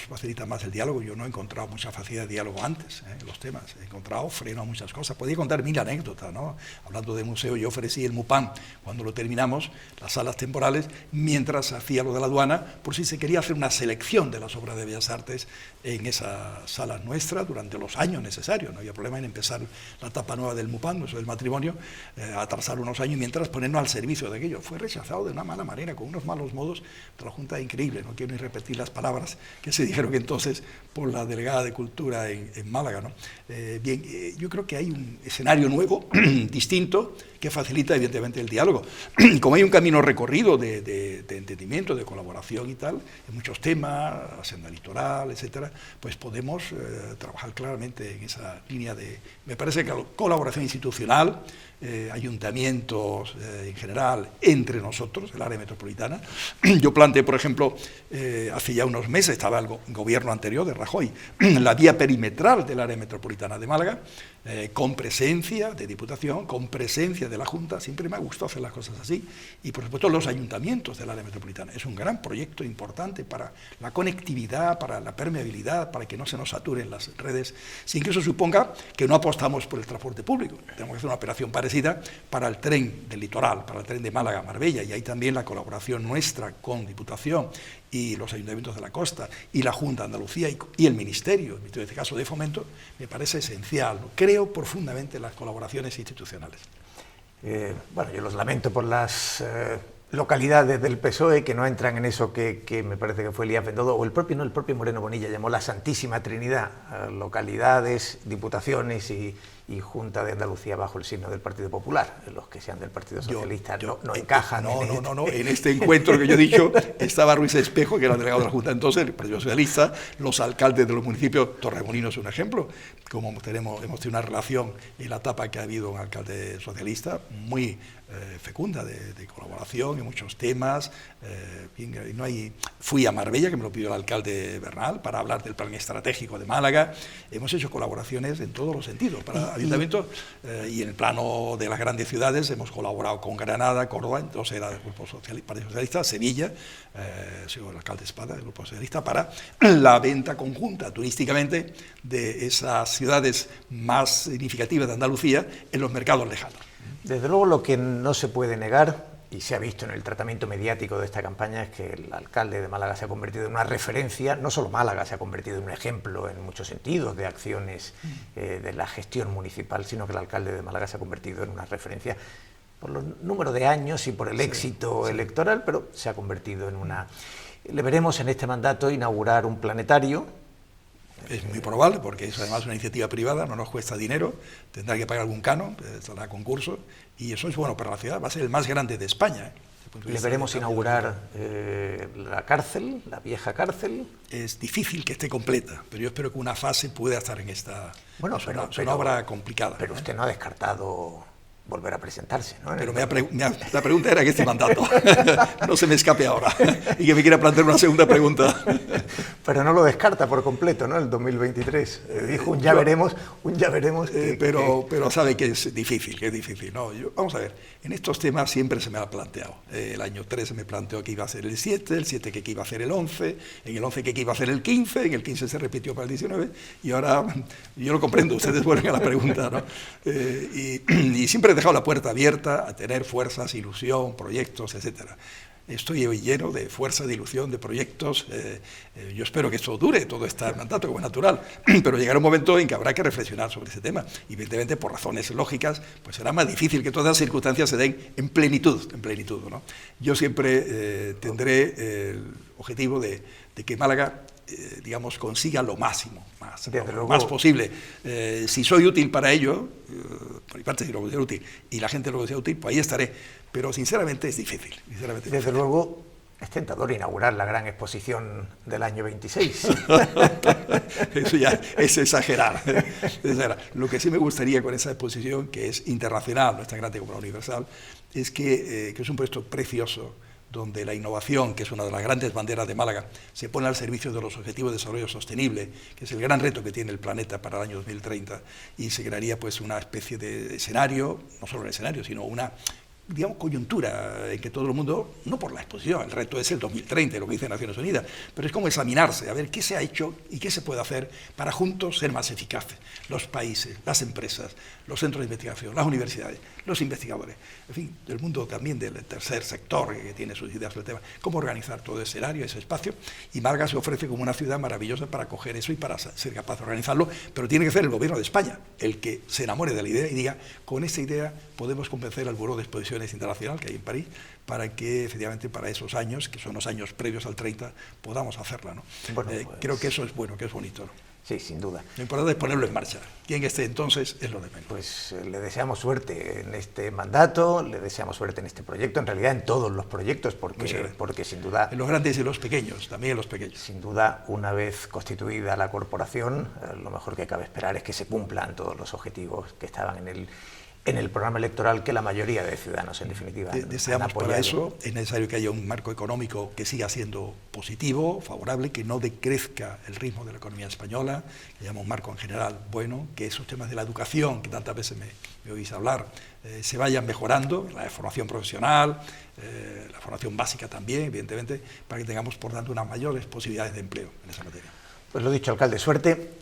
facilita más el diálogo. Yo no he encontrado mucha facilidad de diálogo antes en los temas. He encontrado freno a muchas cosas. Podría contar 1000 anécdotas, ¿no? Hablando de museo, yo ofrecí el MUPAN cuando lo terminamos, las salas temporales, mientras hacía lo de la aduana, por si se quería hacer una selección de las obras de Bellas Artes en esa sala nuestra durante los años necesarios. No había problema en empezar la etapa nueva del MUPAN, eso del matrimonio, atrasar unos años mientras ponernos al servicio de aquello. Fue rechazado de una mala manera, con unos malos modos de la Junta increíble. No quiero ni repetir las palabras que se dijeron entonces por la delegada de Cultura en Málaga, ¿no? Yo creo que hay un escenario nuevo, distinto, que facilita evidentemente el diálogo. Como hay un camino recorrido de entendimiento, de colaboración y tal, en muchos temas, la senda litoral, etcétera, pues podemos trabajar claramente en esa línea de, me parece que la colaboración institucional, ayuntamientos en general, entre nosotros, el área metropolitana. Yo planteé, por ejemplo, hace ya unos meses, estaba el gobierno anterior de Rajoy, la vía perimetral del área metropolitana de Málaga, con presencia de Diputación, con presencia de la Junta. Siempre me ha gustado hacer las cosas así. Y por supuesto los ayuntamientos del área metropolitana. Es un gran proyecto importante para la conectividad, para la permeabilidad, para que no se nos saturen las redes, sin que eso suponga que no apostamos por el transporte público. Tenemos que hacer una operación parecida para el tren del litoral, para el tren de Málaga a Marbella, y ahí también la colaboración nuestra con Diputación y los ayuntamientos de la costa y la Junta de Andalucía y el Ministerio, en este caso de Fomento, me parece esencial. Creo profundamente en las colaboraciones institucionales. Bueno, yo los lamento por las localidades del PSOE que no entran en eso que me parece que fue Elías Bendodo, o el propio Moreno Bonilla llamó la Santísima Trinidad, localidades, diputaciones y Junta de Andalucía bajo el signo del Partido Popular. Los que sean del Partido Socialista no encajan. No, en este encuentro que yo he dicho estaba Ruiz Espejo, que era delegado de la Junta entonces, el Partido Socialista, los alcaldes de los municipios. Torremolinos es un ejemplo, como hemos tenido una relación en la etapa que ha habido un alcalde socialista muy fecunda de colaboración en muchos temas. Fui a Marbella, que me lo pidió el alcalde Bernal, para hablar del plan estratégico de Málaga. Hemos hecho colaboraciones en todos los sentidos para ayuntamientos, y en el plano de las grandes ciudades hemos colaborado con Granada, Córdoba, entonces era del Grupo Partido Socialista, Sevilla, soy el alcalde Espada del Grupo Socialista, para la venta conjunta turísticamente de esas ciudades más significativas de Andalucía en los mercados lejanos. Desde luego, lo que no se puede negar, y se ha visto en el tratamiento mediático de esta campaña, es que el alcalde de Málaga se ha convertido en una referencia. No solo Málaga se ha convertido en un ejemplo en muchos sentidos de acciones de la gestión municipal, sino que el alcalde de Málaga se ha convertido en una referencia por los números de años y por el éxito electoral, pero se ha convertido en una... Le veremos en este mandato inaugurar un planetario. Es muy probable, porque es además una iniciativa privada, no nos cuesta dinero, tendrá que pagar algún canon, estará concurso, y eso es bueno para la ciudad, va a ser el más grande de España. Le veremos inaugurar la cárcel, la vieja cárcel. Es difícil que esté completa, pero yo espero que una fase pueda estar en esta... Bueno, es una obra complicada. Pero usted no ha descartado volver a presentarse, ¿no? Pero la pregunta era que este mandato no se me escape ahora y que me quiera plantear una segunda pregunta. Pero no lo descarta por completo, ¿no? El 2023 dijo un ya veremos. Pero sabe que es difícil, ¿no? Vamos a ver, en estos temas siempre se me ha planteado. El año 3 me planteó que iba a ser el 7, el 7 que iba a ser el 11, en el 11 que iba a ser el 15, en el 15 se repitió para el 19, y ahora yo lo comprendo, ustedes vuelven a la pregunta, ¿no? Y siempre he dejado la puerta abierta a tener fuerzas, ilusión, proyectos, etcétera. Estoy hoy lleno de fuerza, de ilusión, de proyectos. Yo espero que esto dure, todo este mandato, como es natural, pero llegará un momento en que habrá que reflexionar sobre ese tema. Y evidentemente, por razones lógicas, pues será más difícil que todas las circunstancias se den en plenitud, ¿no? Yo siempre tendré el objetivo de que Málaga digamos, consiga lo máximo, lo más posible. Si soy útil para ello, por mi parte si lo considero útil, y la gente lo considera útil, pues ahí estaré. Pero sinceramente es difícil. Desde luego es tentador inaugurar la gran exposición del año 26. Eso ya es exagerar. Lo que sí me gustaría con esa exposición, que es internacional, no es tan grande como la universal, es que es un proyecto precioso, donde la innovación, que es una de las grandes banderas de Málaga, se pone al servicio de los Objetivos de Desarrollo Sostenible, que es el gran reto que tiene el planeta para el año 2030, y se crearía pues una especie de escenario, no solo un escenario, sino una, digamos, coyuntura en que todo el mundo, no por la exposición, el reto es el 2030, lo que dice Naciones Unidas, pero es como examinarse, a ver qué se ha hecho y qué se puede hacer para juntos ser más eficaces, los países, las empresas, los centros de investigación, las universidades, los investigadores, en fin, el mundo también del tercer sector que tiene sus ideas sobre el tema, cómo organizar todo ese escenario, ese espacio, y Málaga se ofrece como una ciudad maravillosa para coger eso y para ser capaz de organizarlo, pero tiene que ser el gobierno de España el que se enamore de la idea y diga, con esta idea podemos convencer al Buró de Exposiciones Internacional que hay en París, para que efectivamente para esos años, que son los años previos al 30, podamos hacerla, ¿no? Bueno, pues, creo que eso es bueno, que es bonito, ¿no? Sí, sin duda. Lo importante es ponerlo en marcha. Quien esté entonces es lo de menos. Pues le deseamos suerte en este mandato, le deseamos suerte en este proyecto, en realidad en todos los proyectos, porque sin duda... En los grandes y los pequeños, también en los pequeños. Sin duda, una vez constituida la corporación, lo mejor que cabe esperar es que se cumplan todos los objetivos que estaban en en el programa electoral que la mayoría de ciudadanos, en definitiva, deseamos. Para eso es necesario que haya un marco económico que siga siendo positivo, favorable, que no decrezca el ritmo de la economía española, que haya un marco en general bueno, que esos temas de la educación, que tantas veces me oís hablar, se vayan mejorando, la formación profesional, la formación básica también, evidentemente, para que tengamos, por tanto, unas mayores posibilidades de empleo en esa materia. Pues lo dicho, alcalde, suerte.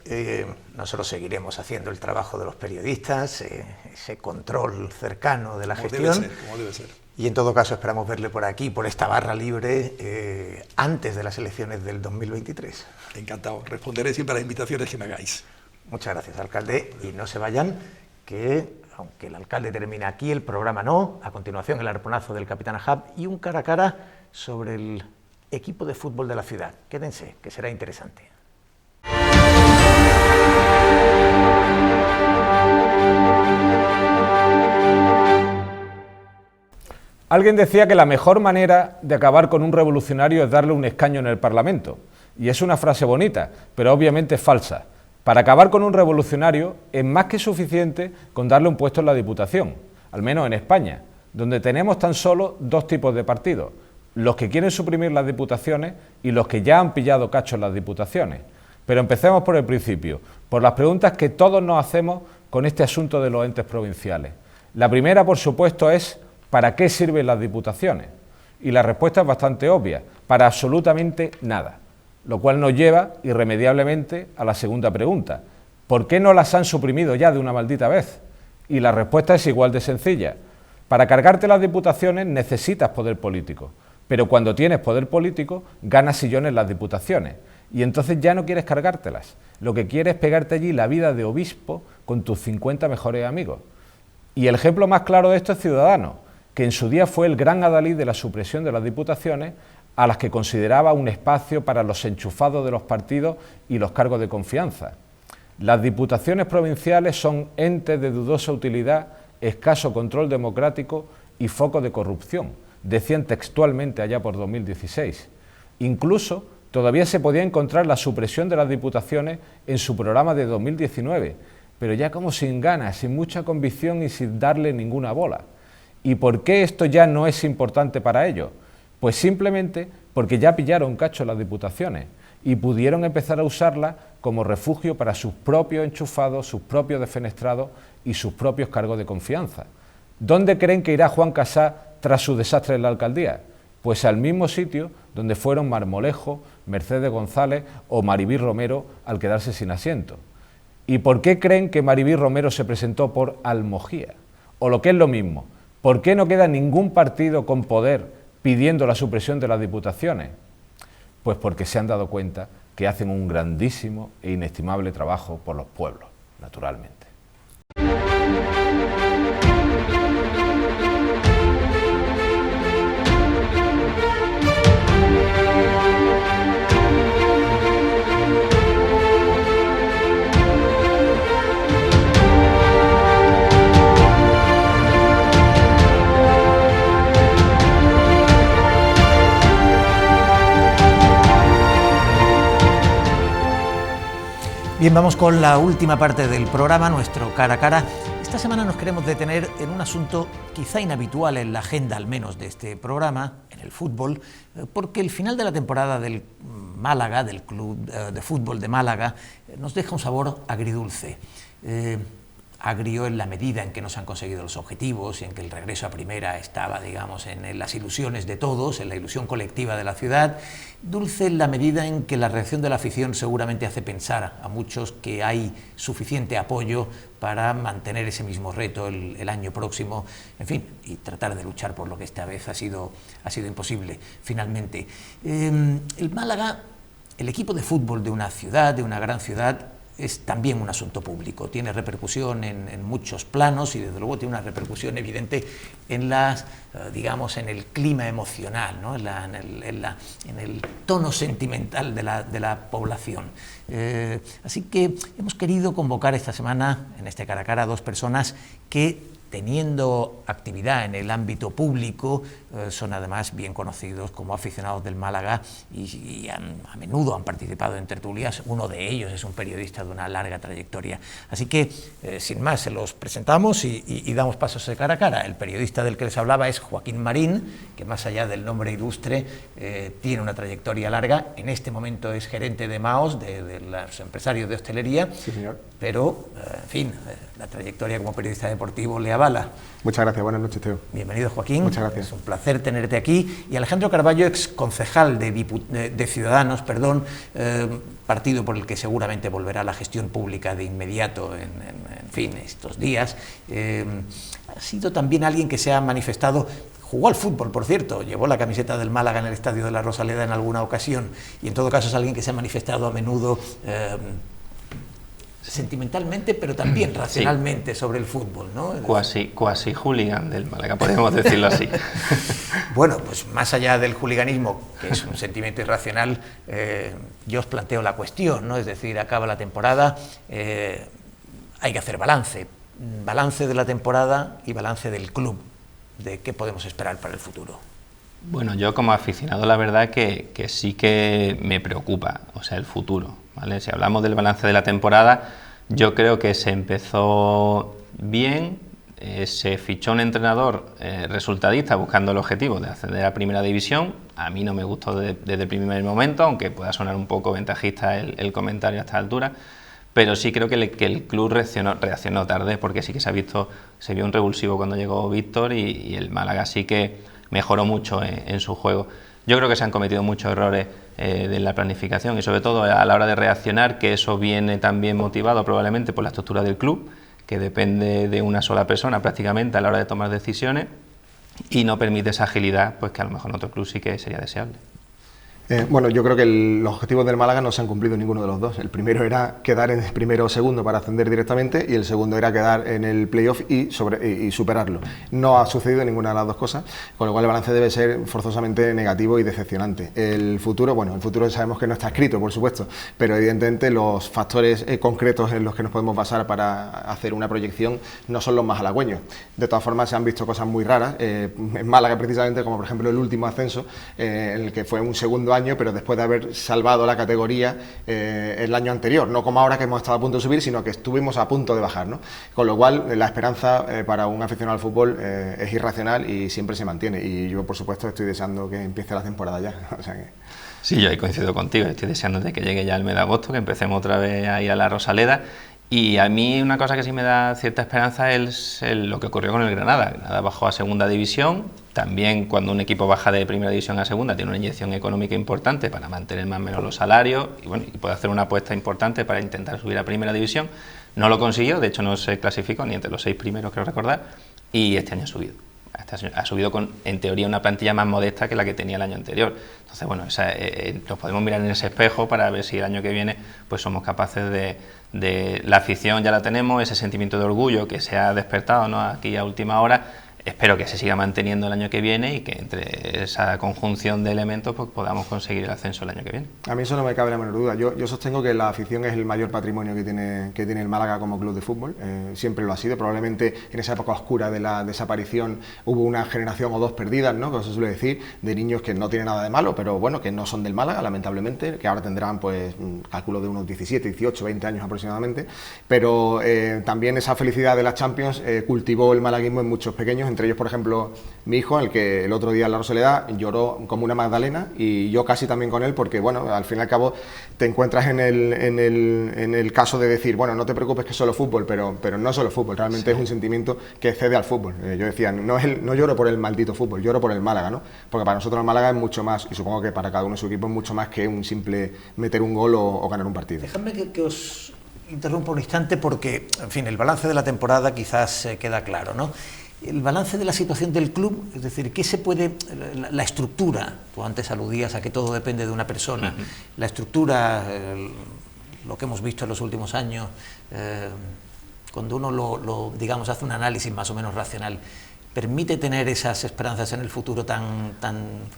Nosotros seguiremos haciendo el trabajo de los periodistas, ese control cercano de la gestión. Como debe ser. Y en todo caso esperamos verle por aquí, por esta barra libre, antes de las elecciones del 2023. Encantado. Responderé siempre a las invitaciones que me hagáis. Muchas gracias, alcalde. Y no se vayan, que aunque el alcalde termine aquí, el programa no. A continuación, el arponazo del Capitán Ahab y un cara a cara sobre el equipo de fútbol de la ciudad. Quédense, que será interesante. Alguien decía que la mejor manera de acabar con un revolucionario es darle un escaño en el Parlamento. Y es una frase bonita, pero obviamente falsa. Para acabar con un revolucionario es más que suficiente con darle un puesto en la Diputación, al menos en España, donde tenemos tan solo dos tipos de partidos, los que quieren suprimir las diputaciones y los que ya han pillado cacho en las diputaciones. Pero empecemos por el principio, por las preguntas que todos nos hacemos con este asunto de los entes provinciales. La primera, por supuesto, es ¿para qué sirven las diputaciones? Y la respuesta es bastante obvia, para absolutamente nada. Lo cual nos lleva irremediablemente a la segunda pregunta. ¿Por qué no las han suprimido ya de una maldita vez? Y la respuesta es igual de sencilla. Para cargarte las diputaciones necesitas poder político, pero cuando tienes poder político ganas sillones en las diputaciones y entonces ya no quieres cargártelas. Lo que quieres es pegarte allí la vida de obispo con tus 50 mejores amigos. Y el ejemplo más claro de esto es Ciudadanos, que en su día fue el gran adalid de la supresión de las diputaciones, a las que consideraba un espacio para los enchufados de los partidos y los cargos de confianza. Las diputaciones provinciales son entes de dudosa utilidad, escaso control democrático y foco de corrupción, decían textualmente allá por 2016. Incluso todavía se podía encontrar la supresión de las diputaciones en su programa de 2019, pero ya como sin ganas, sin mucha convicción y sin darle ninguna bola. ¿Y por qué esto ya no es importante para ellos? Pues simplemente porque ya pillaron cacho las diputaciones y pudieron empezar a usarlas como refugio para sus propios enchufados, sus propios defenestrados y sus propios cargos de confianza. ¿Dónde creen que irá Juan Casá tras su desastre en la alcaldía? Pues al mismo sitio donde fueron Marmolejo, Mercedes González o Maribí Romero al quedarse sin asiento. ¿Y por qué creen que Maribí Romero se presentó por Almojía? O lo que es lo mismo, ¿por qué no queda ningún partido con poder pidiendo la supresión de las diputaciones? Pues porque se han dado cuenta que hacen un grandísimo e inestimable trabajo por los pueblos, naturalmente. Bien, vamos con la última parte del programa, nuestro cara a cara. Esta semana nos queremos detener en un asunto quizá inhabitual en la agenda, al menos de este programa, en el fútbol, porque el final de la temporada del Málaga, del Club de Fútbol de Málaga, nos deja un sabor agridulce. Agrio en la medida en que no se han conseguido los objetivos y en que el regreso a primera estaba, digamos, en las ilusiones de todos, en la ilusión colectiva de la ciudad. Dulce en la medida en que la reacción de la afición seguramente hace pensar a muchos que hay suficiente apoyo para mantener ese mismo reto el año próximo, en fin, y tratar de luchar por lo que esta vez ha sido imposible, finalmente. El Málaga, el equipo de fútbol de una ciudad, de una gran ciudad, es también un asunto público, tiene repercusión en muchos planos y desde luego tiene una repercusión evidente en digamos, en el clima emocional, ¿no? en el tono sentimental de la población. Así que hemos querido convocar esta semana, en este cara a cara, a dos personas que teniendo actividad en el ámbito público, son además bien conocidos como aficionados del Málaga y a menudo han participado en tertulias. Uno de ellos es un periodista de una larga trayectoria. Así que, sin más, se los presentamos y damos pasos de cara a cara. El periodista del que les hablaba es Joaquín Marín, que más allá del nombre ilustre, tiene una trayectoria larga. En este momento es gerente de MAOS, de los empresarios de hostelería. Sí, señor. Pero, en fin, la trayectoria como periodista deportivo le avala. Muchas gracias, buenas noches, Teo. Bienvenido, Joaquín. Muchas gracias. Es un placer tenerte aquí. Y Alejandro Carballo, ex concejal de Ciudadanos, partido por el que seguramente volverá la gestión pública de inmediato en fin, estos días. Ha sido también alguien que se ha manifestado. Jugó al fútbol, por cierto, llevó la camiseta del Málaga en el Estadio de la Rosaleda en alguna ocasión, y en todo caso es alguien que se ha manifestado a menudo sentimentalmente, pero también racionalmente sobre el fútbol, ¿no? Cuasi hooligan del Málaga, podemos decirlo así. Bueno, pues más allá del hooliganismo, que es un sentimiento irracional, yo os planteo la cuestión, ¿no? Es decir, acaba la temporada, hay que hacer balance de la temporada y balance del club, de qué podemos esperar para el futuro. Bueno, yo como aficionado la verdad que sí que me preocupa, o sea, el futuro, ¿vale? Si hablamos del balance de la temporada, yo creo que se empezó bien, se fichó un entrenador resultadista buscando el objetivo de ascender a Primera División. A mí no me gustó desde el primer momento, aunque pueda sonar un poco ventajista el comentario a esta altura, pero sí creo que el club reaccionó tarde, porque sí que se vio un revulsivo cuando llegó Víctor y el Málaga sí que mejoró mucho en su juego. Yo creo que se han cometido muchos errores de la planificación y sobre todo a la hora de reaccionar, que eso viene también motivado probablemente por la estructura del club, que depende de una sola persona prácticamente a la hora de tomar decisiones y no permite esa agilidad pues que a lo mejor en otro club sí que sería deseable. Bueno, yo creo que los objetivos del Málaga no se han cumplido ninguno de los dos. El primero era quedar en el primero o segundo para ascender directamente y el segundo era quedar en el playoff y superarlo. No ha sucedido ninguna de las dos cosas, con lo cual el balance debe ser forzosamente negativo y decepcionante. El futuro sabemos que no está escrito, por supuesto, pero evidentemente los factores concretos en los que nos podemos basar para hacer una proyección no son los más halagüeños. De todas formas, se han visto cosas muy raras en Málaga precisamente, como por ejemplo el último ascenso, en el que fue un segundo año, pero después de haber salvado la categoría el año anterior, no como ahora que hemos estado a punto de subir, sino que estuvimos a punto de bajar, ¿no? Con lo cual la esperanza para un aficionado al fútbol es irracional y siempre se mantiene, y yo por supuesto estoy deseando que empiece la temporada ya. O sea que... Sí, yo ahí coincido contigo, estoy deseando de que llegue ya el mes de agosto, que empecemos otra vez a ir a la Rosaleda. Y a mí una cosa que sí me da cierta esperanza es lo que ocurrió con el Granada. Granada bajó a segunda división, también cuando un equipo baja de primera división a segunda tiene una inyección económica importante para mantener más o menos los salarios y bueno, y puede hacer una apuesta importante para intentar subir a primera división. No lo consiguió, de hecho no se clasificó ni entre los 6 primeros, creo recordar, y este año ha subido. Ha subido con, en teoría, una plantilla más modesta que la que tenía el año anterior. Entonces, bueno, nos podemos mirar en ese espejo para ver si el año que viene pues somos capaces de la afición ya la tenemos, ese sentimiento de orgullo que se ha despertado, ¿no?, aquí a última hora. Espero que se siga manteniendo el año que viene y que entre esa conjunción de elementos pues podamos conseguir el ascenso el año que viene. A mí eso no me cabe la menor duda. Yo sostengo que la afición es el mayor patrimonio que tiene el Málaga como club de fútbol. Siempre lo ha sido. Probablemente en esa época oscura de la desaparición hubo una generación o dos perdidas, ¿no?, que se suele decir, de niños que no tienen nada de malo, pero bueno, que no son del Málaga, lamentablemente, que ahora tendrán pues cálculo de unos 17, 18, 20 años aproximadamente. Pero también esa felicidad de las Champions cultivó el malaguismo en muchos pequeños, entre ellos, por ejemplo, mi hijo, el que el otro día en la Rosaleda lloró como una magdalena, y yo casi también con él, porque bueno, al fin y al cabo te encuentras en el caso de decir, bueno, no te preocupes que es solo fútbol, pero no es solo fútbol, realmente sí. Es un sentimiento que excede al fútbol. Yo decía, no lloro por el maldito fútbol, lloro por el Málaga, ¿no? Porque para nosotros el Málaga es mucho más, y supongo que para cada uno de su equipo es mucho más que un simple meter un gol o ganar un partido. Dejadme que os interrumpa un instante porque, en fin, el balance de la temporada quizás queda claro, ¿no? El balance de la situación del club, es decir, ¿qué se puede, la estructura, tú antes aludías a que todo depende de una persona, la estructura, lo que hemos visto en los últimos años, cuando uno digamos, hace un análisis más o menos racional, ¿permite tener esas esperanzas en el futuro tan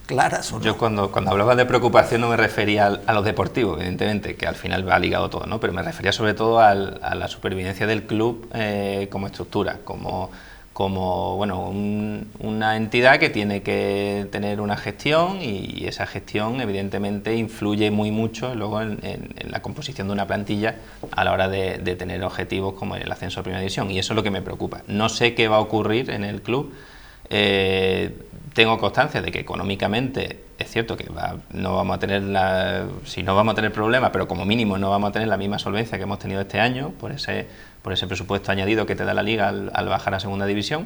claras? ¿O no? Yo cuando hablaba de preocupación no me refería a los deportivos, evidentemente, que al final va ligado todo, ¿no? Pero me refería sobre todo a la supervivencia del club como estructura, como como bueno, una entidad que tiene que tener una gestión, y esa gestión evidentemente influye mucho luego en la composición de una plantilla a la hora de tener objetivos como el ascenso a Primera División, y eso es lo que me preocupa. No sé qué va a ocurrir en el club. Tengo constancia de que económicamente es cierto que no vamos a tener problemas, pero como mínimo no vamos a tener la misma solvencia que hemos tenido este año por ese presupuesto añadido que te da la Liga al bajar a Segunda División.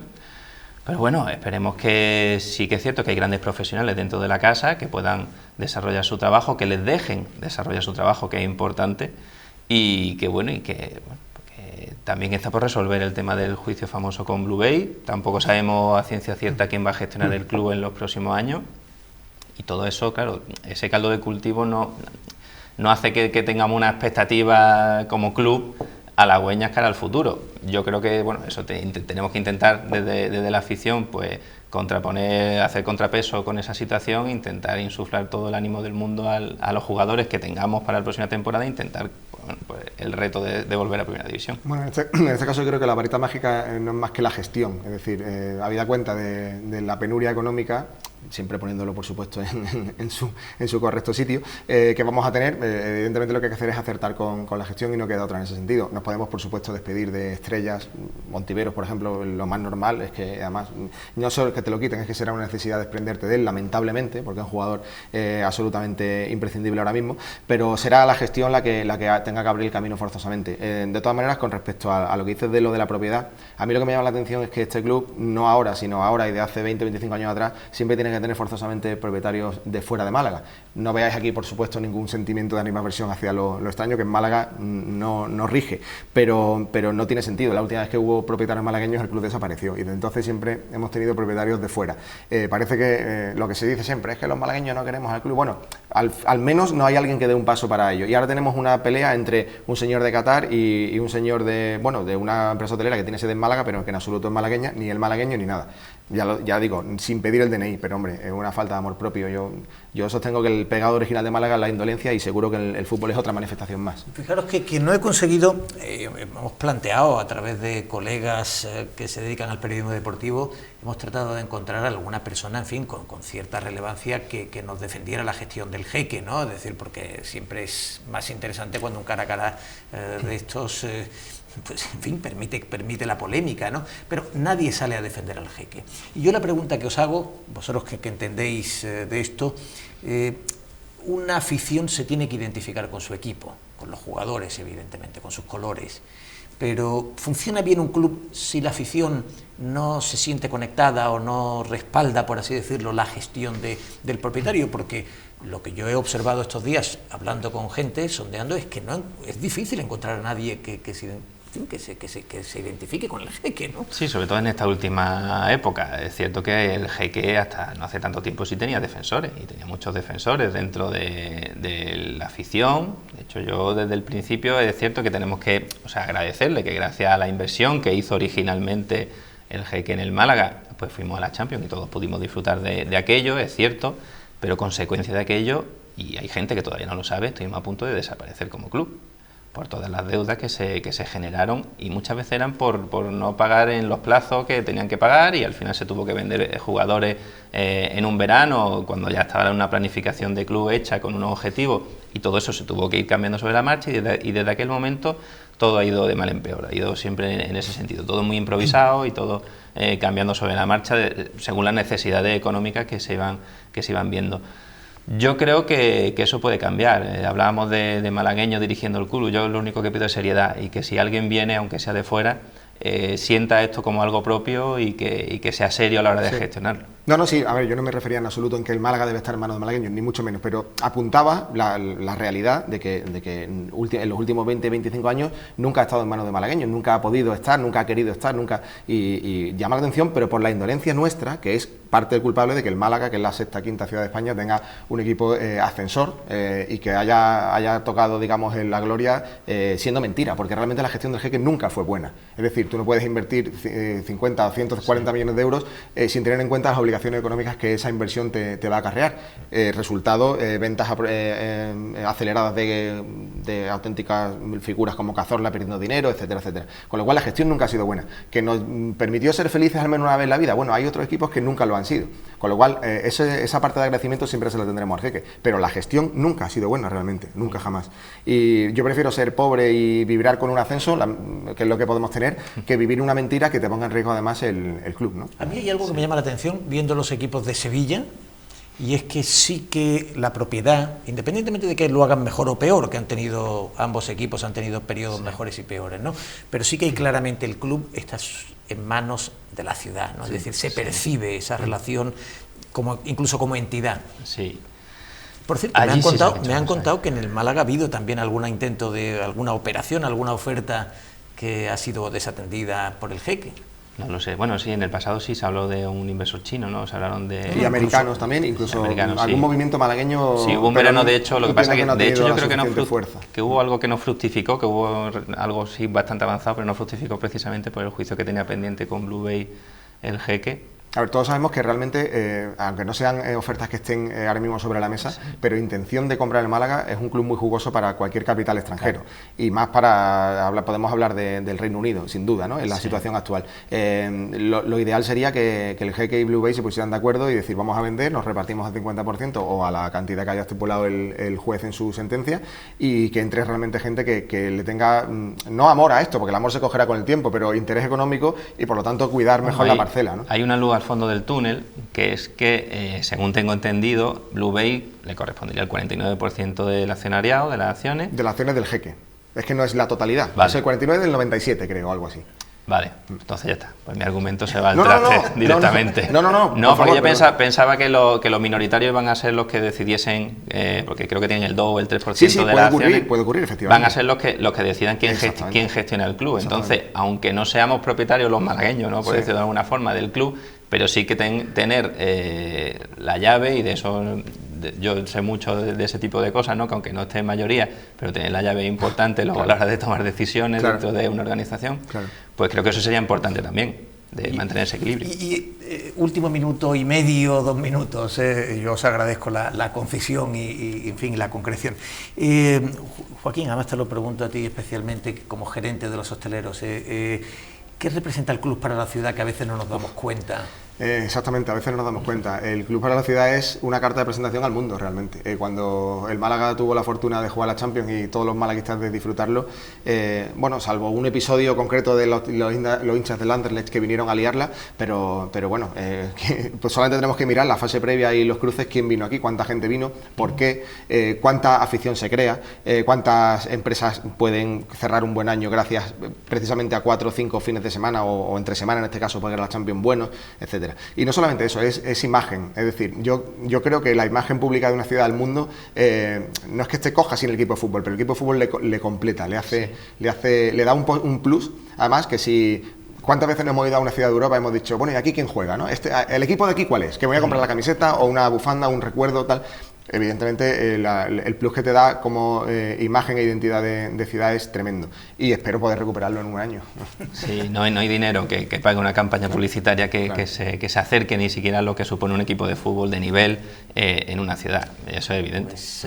Pero bueno, esperemos que sí, que es cierto que hay grandes profesionales dentro de la casa que puedan desarrollar su trabajo, que les dejen desarrollar su trabajo, que es importante, y que también está por resolver el tema del juicio famoso con Blue Bay. Tampoco sabemos a ciencia cierta quién va a gestionar el club en los próximos años, y todo eso, claro, ese caldo de cultivo no hace que tengamos una expectativa como club halagüeñas cara al futuro. Yo creo que bueno, eso tenemos que intentar desde la afición, pues hacer contrapeso con esa situación, intentar insuflar todo el ánimo del mundo a los jugadores que tengamos para la próxima temporada, e intentar pues el reto de volver a Primera División. Bueno, en este caso creo que la varita mágica no es más que la gestión, es decir, habida cuenta de la penuria económica, siempre poniéndolo por supuesto en su correcto sitio, que vamos a tener, evidentemente lo que hay que hacer es acertar con la gestión, y no queda otra en ese sentido. Nos podemos por supuesto despedir de estrellas, Montiveros por ejemplo, lo más normal es que además no solo que te lo quiten, es que será una necesidad desprenderte de él, lamentablemente, porque es un jugador absolutamente imprescindible ahora mismo, pero será la gestión la que tenga que abrir el camino forzosamente. De todas maneras, con respecto a lo que dices de lo de la propiedad, a mí lo que me llama la atención es que este club, no ahora, sino ahora y de hace 20-25 años atrás, siempre tiene que tener forzosamente propietarios de fuera de Málaga. No veáis aquí, por supuesto, ningún sentimiento de animadversión hacia lo extraño, que en Málaga no rige, pero no tiene sentido. La última vez que hubo propietarios malagueños, el club desapareció, y desde entonces siempre hemos tenido propietarios de fuera. Parece que lo que se dice siempre es que los malagueños no queremos al club. Bueno, al menos no hay alguien que dé un paso para ello, y ahora tenemos una pelea entre un señor de Qatar y un señor de una empresa hotelera que tiene sede en Málaga, pero que en absoluto es malagueña, ni el malagueño ni nada. Ya digo, sin pedir el DNI, pero hombre, es una falta de amor propio. Yo sostengo que el pegado original de Málaga es la indolencia, y seguro que el fútbol es otra manifestación más. Fijaros que no he conseguido, hemos planteado a través de colegas que se dedican al periodismo deportivo, hemos tratado de encontrar alguna persona, en fin, con cierta relevancia que nos defendiera la gestión del Jeque, ¿no? Es decir, porque siempre es más interesante cuando un cara a cara de estos... pues en fin, permite la polémica, ¿no? Pero nadie sale a defender al Jeque. Y yo la pregunta que os hago, vosotros que entendéis de esto, una afición se tiene que identificar con su equipo, con los jugadores, evidentemente, con sus colores, pero ¿funciona bien un club si la afición no se siente conectada o no respalda, por así decirlo, la gestión del propietario? Porque lo que yo he observado estos días, hablando con gente, sondeando, es que es difícil encontrar a nadie que se identifique con el Jeque, ¿no? Sí, sobre todo en esta última época. Es cierto que el Jeque hasta no hace tanto tiempo sí tenía defensores, y tenía muchos defensores dentro de la afición. De hecho, yo desde el principio es cierto que tenemos que agradecerle que gracias a la inversión que hizo originalmente el Jeque en el Málaga, pues fuimos a la Champions y todos pudimos disfrutar de aquello, es cierto, pero consecuencia de aquello, y hay gente que todavía no lo sabe, estuvimos a punto de desaparecer como club, por todas las deudas que se generaron, y muchas veces eran por no pagar en los plazos que tenían que pagar, y al final se tuvo que vender jugadores en un verano, cuando ya estaba una planificación de club hecha con unos objetivos, y todo eso se tuvo que ir cambiando sobre la marcha, y desde aquel momento todo ha ido de mal en peor, ha ido siempre en ese sentido, todo muy improvisado y todo cambiando sobre la marcha según las necesidades económicas que se iban viendo. Yo creo que eso puede cambiar. Hablábamos de malagueños dirigiendo el club. Yo lo único que pido es seriedad, y que si alguien viene, aunque sea de fuera, sienta esto como algo propio y que sea serio a la hora de gestionarlo. No, sí, a ver, yo no me refería en absoluto en que el Málaga debe estar en manos de malagueños, ni mucho menos, pero apuntaba la realidad de que en los últimos 20-25 años nunca ha estado en manos de malagueños, nunca ha podido estar, nunca ha querido estar, y llama la atención, pero por la indolencia nuestra, que es parte del culpable de que el Málaga, que es la sexta quinta ciudad de España, tenga un equipo ascensor y que haya tocado, digamos, en la gloria siendo mentira, porque realmente la gestión del Jeque nunca fue buena. Es decir, tú no puedes invertir 50 o 140 millones de euros sin tener en cuenta las obligaciones económicas que esa inversión te va a acarrear. Resultado, ventas aceleradas de auténticas figuras como Cazorla perdiendo dinero, etcétera, etcétera. Con lo cual la gestión nunca ha sido buena. ¿Que nos permitió ser felices al menos una vez en la vida? Bueno, hay otros equipos que nunca lo han sido. Con lo cual esa parte de agradecimiento siempre se la tendremos al Jeque. Pero la gestión nunca ha sido buena realmente, nunca jamás. Y yo prefiero ser pobre y vibrar con un ascenso, que es lo que podemos tener, que vivir una mentira que te ponga en riesgo además el club, ¿no? A mí hay algo que me llama la atención viendo los equipos de Sevilla, y es que sí que la propiedad, independientemente de que lo hagan mejor o peor, que han tenido, ambos equipos han tenido periodos mejores y peores, ¿no? Pero sí que claramente el club está en manos de la ciudad, ¿no? Es decir, se percibe esa relación incluso como entidad. Sí. Por cierto, me han contado que en el Málaga ha habido también algún intento de alguna operación, alguna oferta que ha sido desatendida por el Jeque. No lo sé. Bueno, sí, en el pasado sí se habló de un inversor chino, ¿no? Se hablaron de... Y americanos también, incluso algún movimiento malagueño... Sí, hubo un verano, de hecho, lo que pasa es que de hecho yo creo que hubo algo que no fructificó, que hubo algo sí bastante avanzado, pero no fructificó precisamente por el juicio que tenía pendiente con Blue Bay el Jeque. A ver, todos sabemos que realmente, aunque no sean ofertas que estén ahora mismo sobre la mesa, pero intención de comprar el Málaga es un club muy jugoso para cualquier capital extranjero. Y más podemos hablar del Reino Unido, sin duda, ¿no? En la situación actual. Lo ideal sería que el Jeque y Blue Bay se pusieran de acuerdo y decir, vamos a vender, nos repartimos al 50% o a la cantidad que haya estipulado el juez en su sentencia, y que entre realmente gente que le tenga, no amor a esto, porque el amor se cogerá con el tiempo, pero interés económico y por lo tanto cuidar mejor la parcela, ¿no? Hay una luz al fondo del túnel, que es que, según tengo entendido, Blue Bay le correspondería el 49% del accionariado, de las acciones. De las acciones del Jeque. Es que no es la totalidad. Vale. Es el 49 del 97, creo, algo así. Vale, entonces ya está. Pues mi argumento se va al traste directamente. No, porque yo pensaba que los minoritarios iban a ser los que decidiesen, porque creo que tienen el 2 o el 3% de las acciones. Puede ocurrir, efectivamente. Van a ser los que decidan quién gestiona el club. Entonces, aunque no seamos propietarios los malagueños, ¿no? Por decirlo de alguna forma, del club, pero sí que tener la llave, y de eso yo sé mucho de ese tipo de cosas, ¿no? Que aunque no esté en mayoría, pero tener la llave es importante luego a la hora de tomar decisiones dentro de una organización, pues creo que eso sería importante también, de mantener ese equilibrio. Último minuto y medio, 2 minutos, yo os agradezco la concisión y en fin, la concreción. Joaquín, además te lo pregunto a ti especialmente como gerente de los hosteleros, ¿qué representa el club para la ciudad que a veces no nos damos cuenta? Exactamente, a veces no nos damos cuenta. El club para la ciudad es una carta de presentación al mundo realmente. Cuando el Málaga tuvo la fortuna de jugar la Champions y todos los malaguistas de disfrutarlo, bueno, salvo un episodio concreto de los hinchas del Anderlecht que vinieron a liarla, pero bueno, pues solamente tenemos que mirar la fase previa y los cruces, quién vino aquí, cuánta gente vino, por qué, cuánta afición se crea, cuántas empresas pueden cerrar un buen año gracias precisamente a 4 o 5 fines de semana o entre semana en este caso, porque era la Champions buenos, etc. Y no solamente eso, es imagen. Es decir, yo creo que la imagen pública de una ciudad al mundo no es que esté coja sin el equipo de fútbol, pero el equipo de fútbol le completa, le da un plus. Además, que si... ¿Cuántas veces nos hemos ido a una ciudad de Europa y hemos dicho, bueno, ¿y aquí quién juega, no? ¿El equipo de aquí cuál es? Que me voy a comprar la camiseta o una bufanda, un recuerdo, tal... Evidentemente el plus que te da como imagen e identidad de ciudad es tremendo y espero poder recuperarlo en un año. Sí, no hay dinero que pague una campaña publicitaria que se acerque ni siquiera a lo que supone un equipo de fútbol de nivel en una ciudad, eso es evidente. Pues,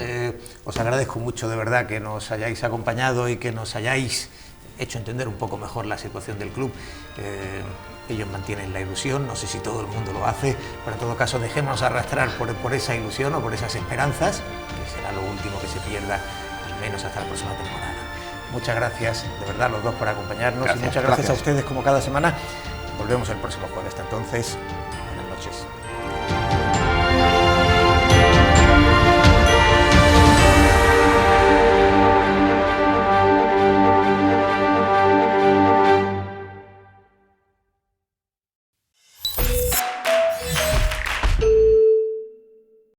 os agradezco mucho de verdad que nos hayáis acompañado y que nos hayáis hecho entender un poco mejor la situación del club. Ellos mantienen la ilusión, no sé si todo el mundo lo hace, pero en todo caso dejémonos arrastrar por esa ilusión o por esas esperanzas, que será lo último que se pierda, al menos hasta la próxima temporada. Muchas gracias, de verdad, los dos por acompañarnos, y muchas gracias a ustedes como cada semana. Volvemos el próximo jueves, hasta entonces.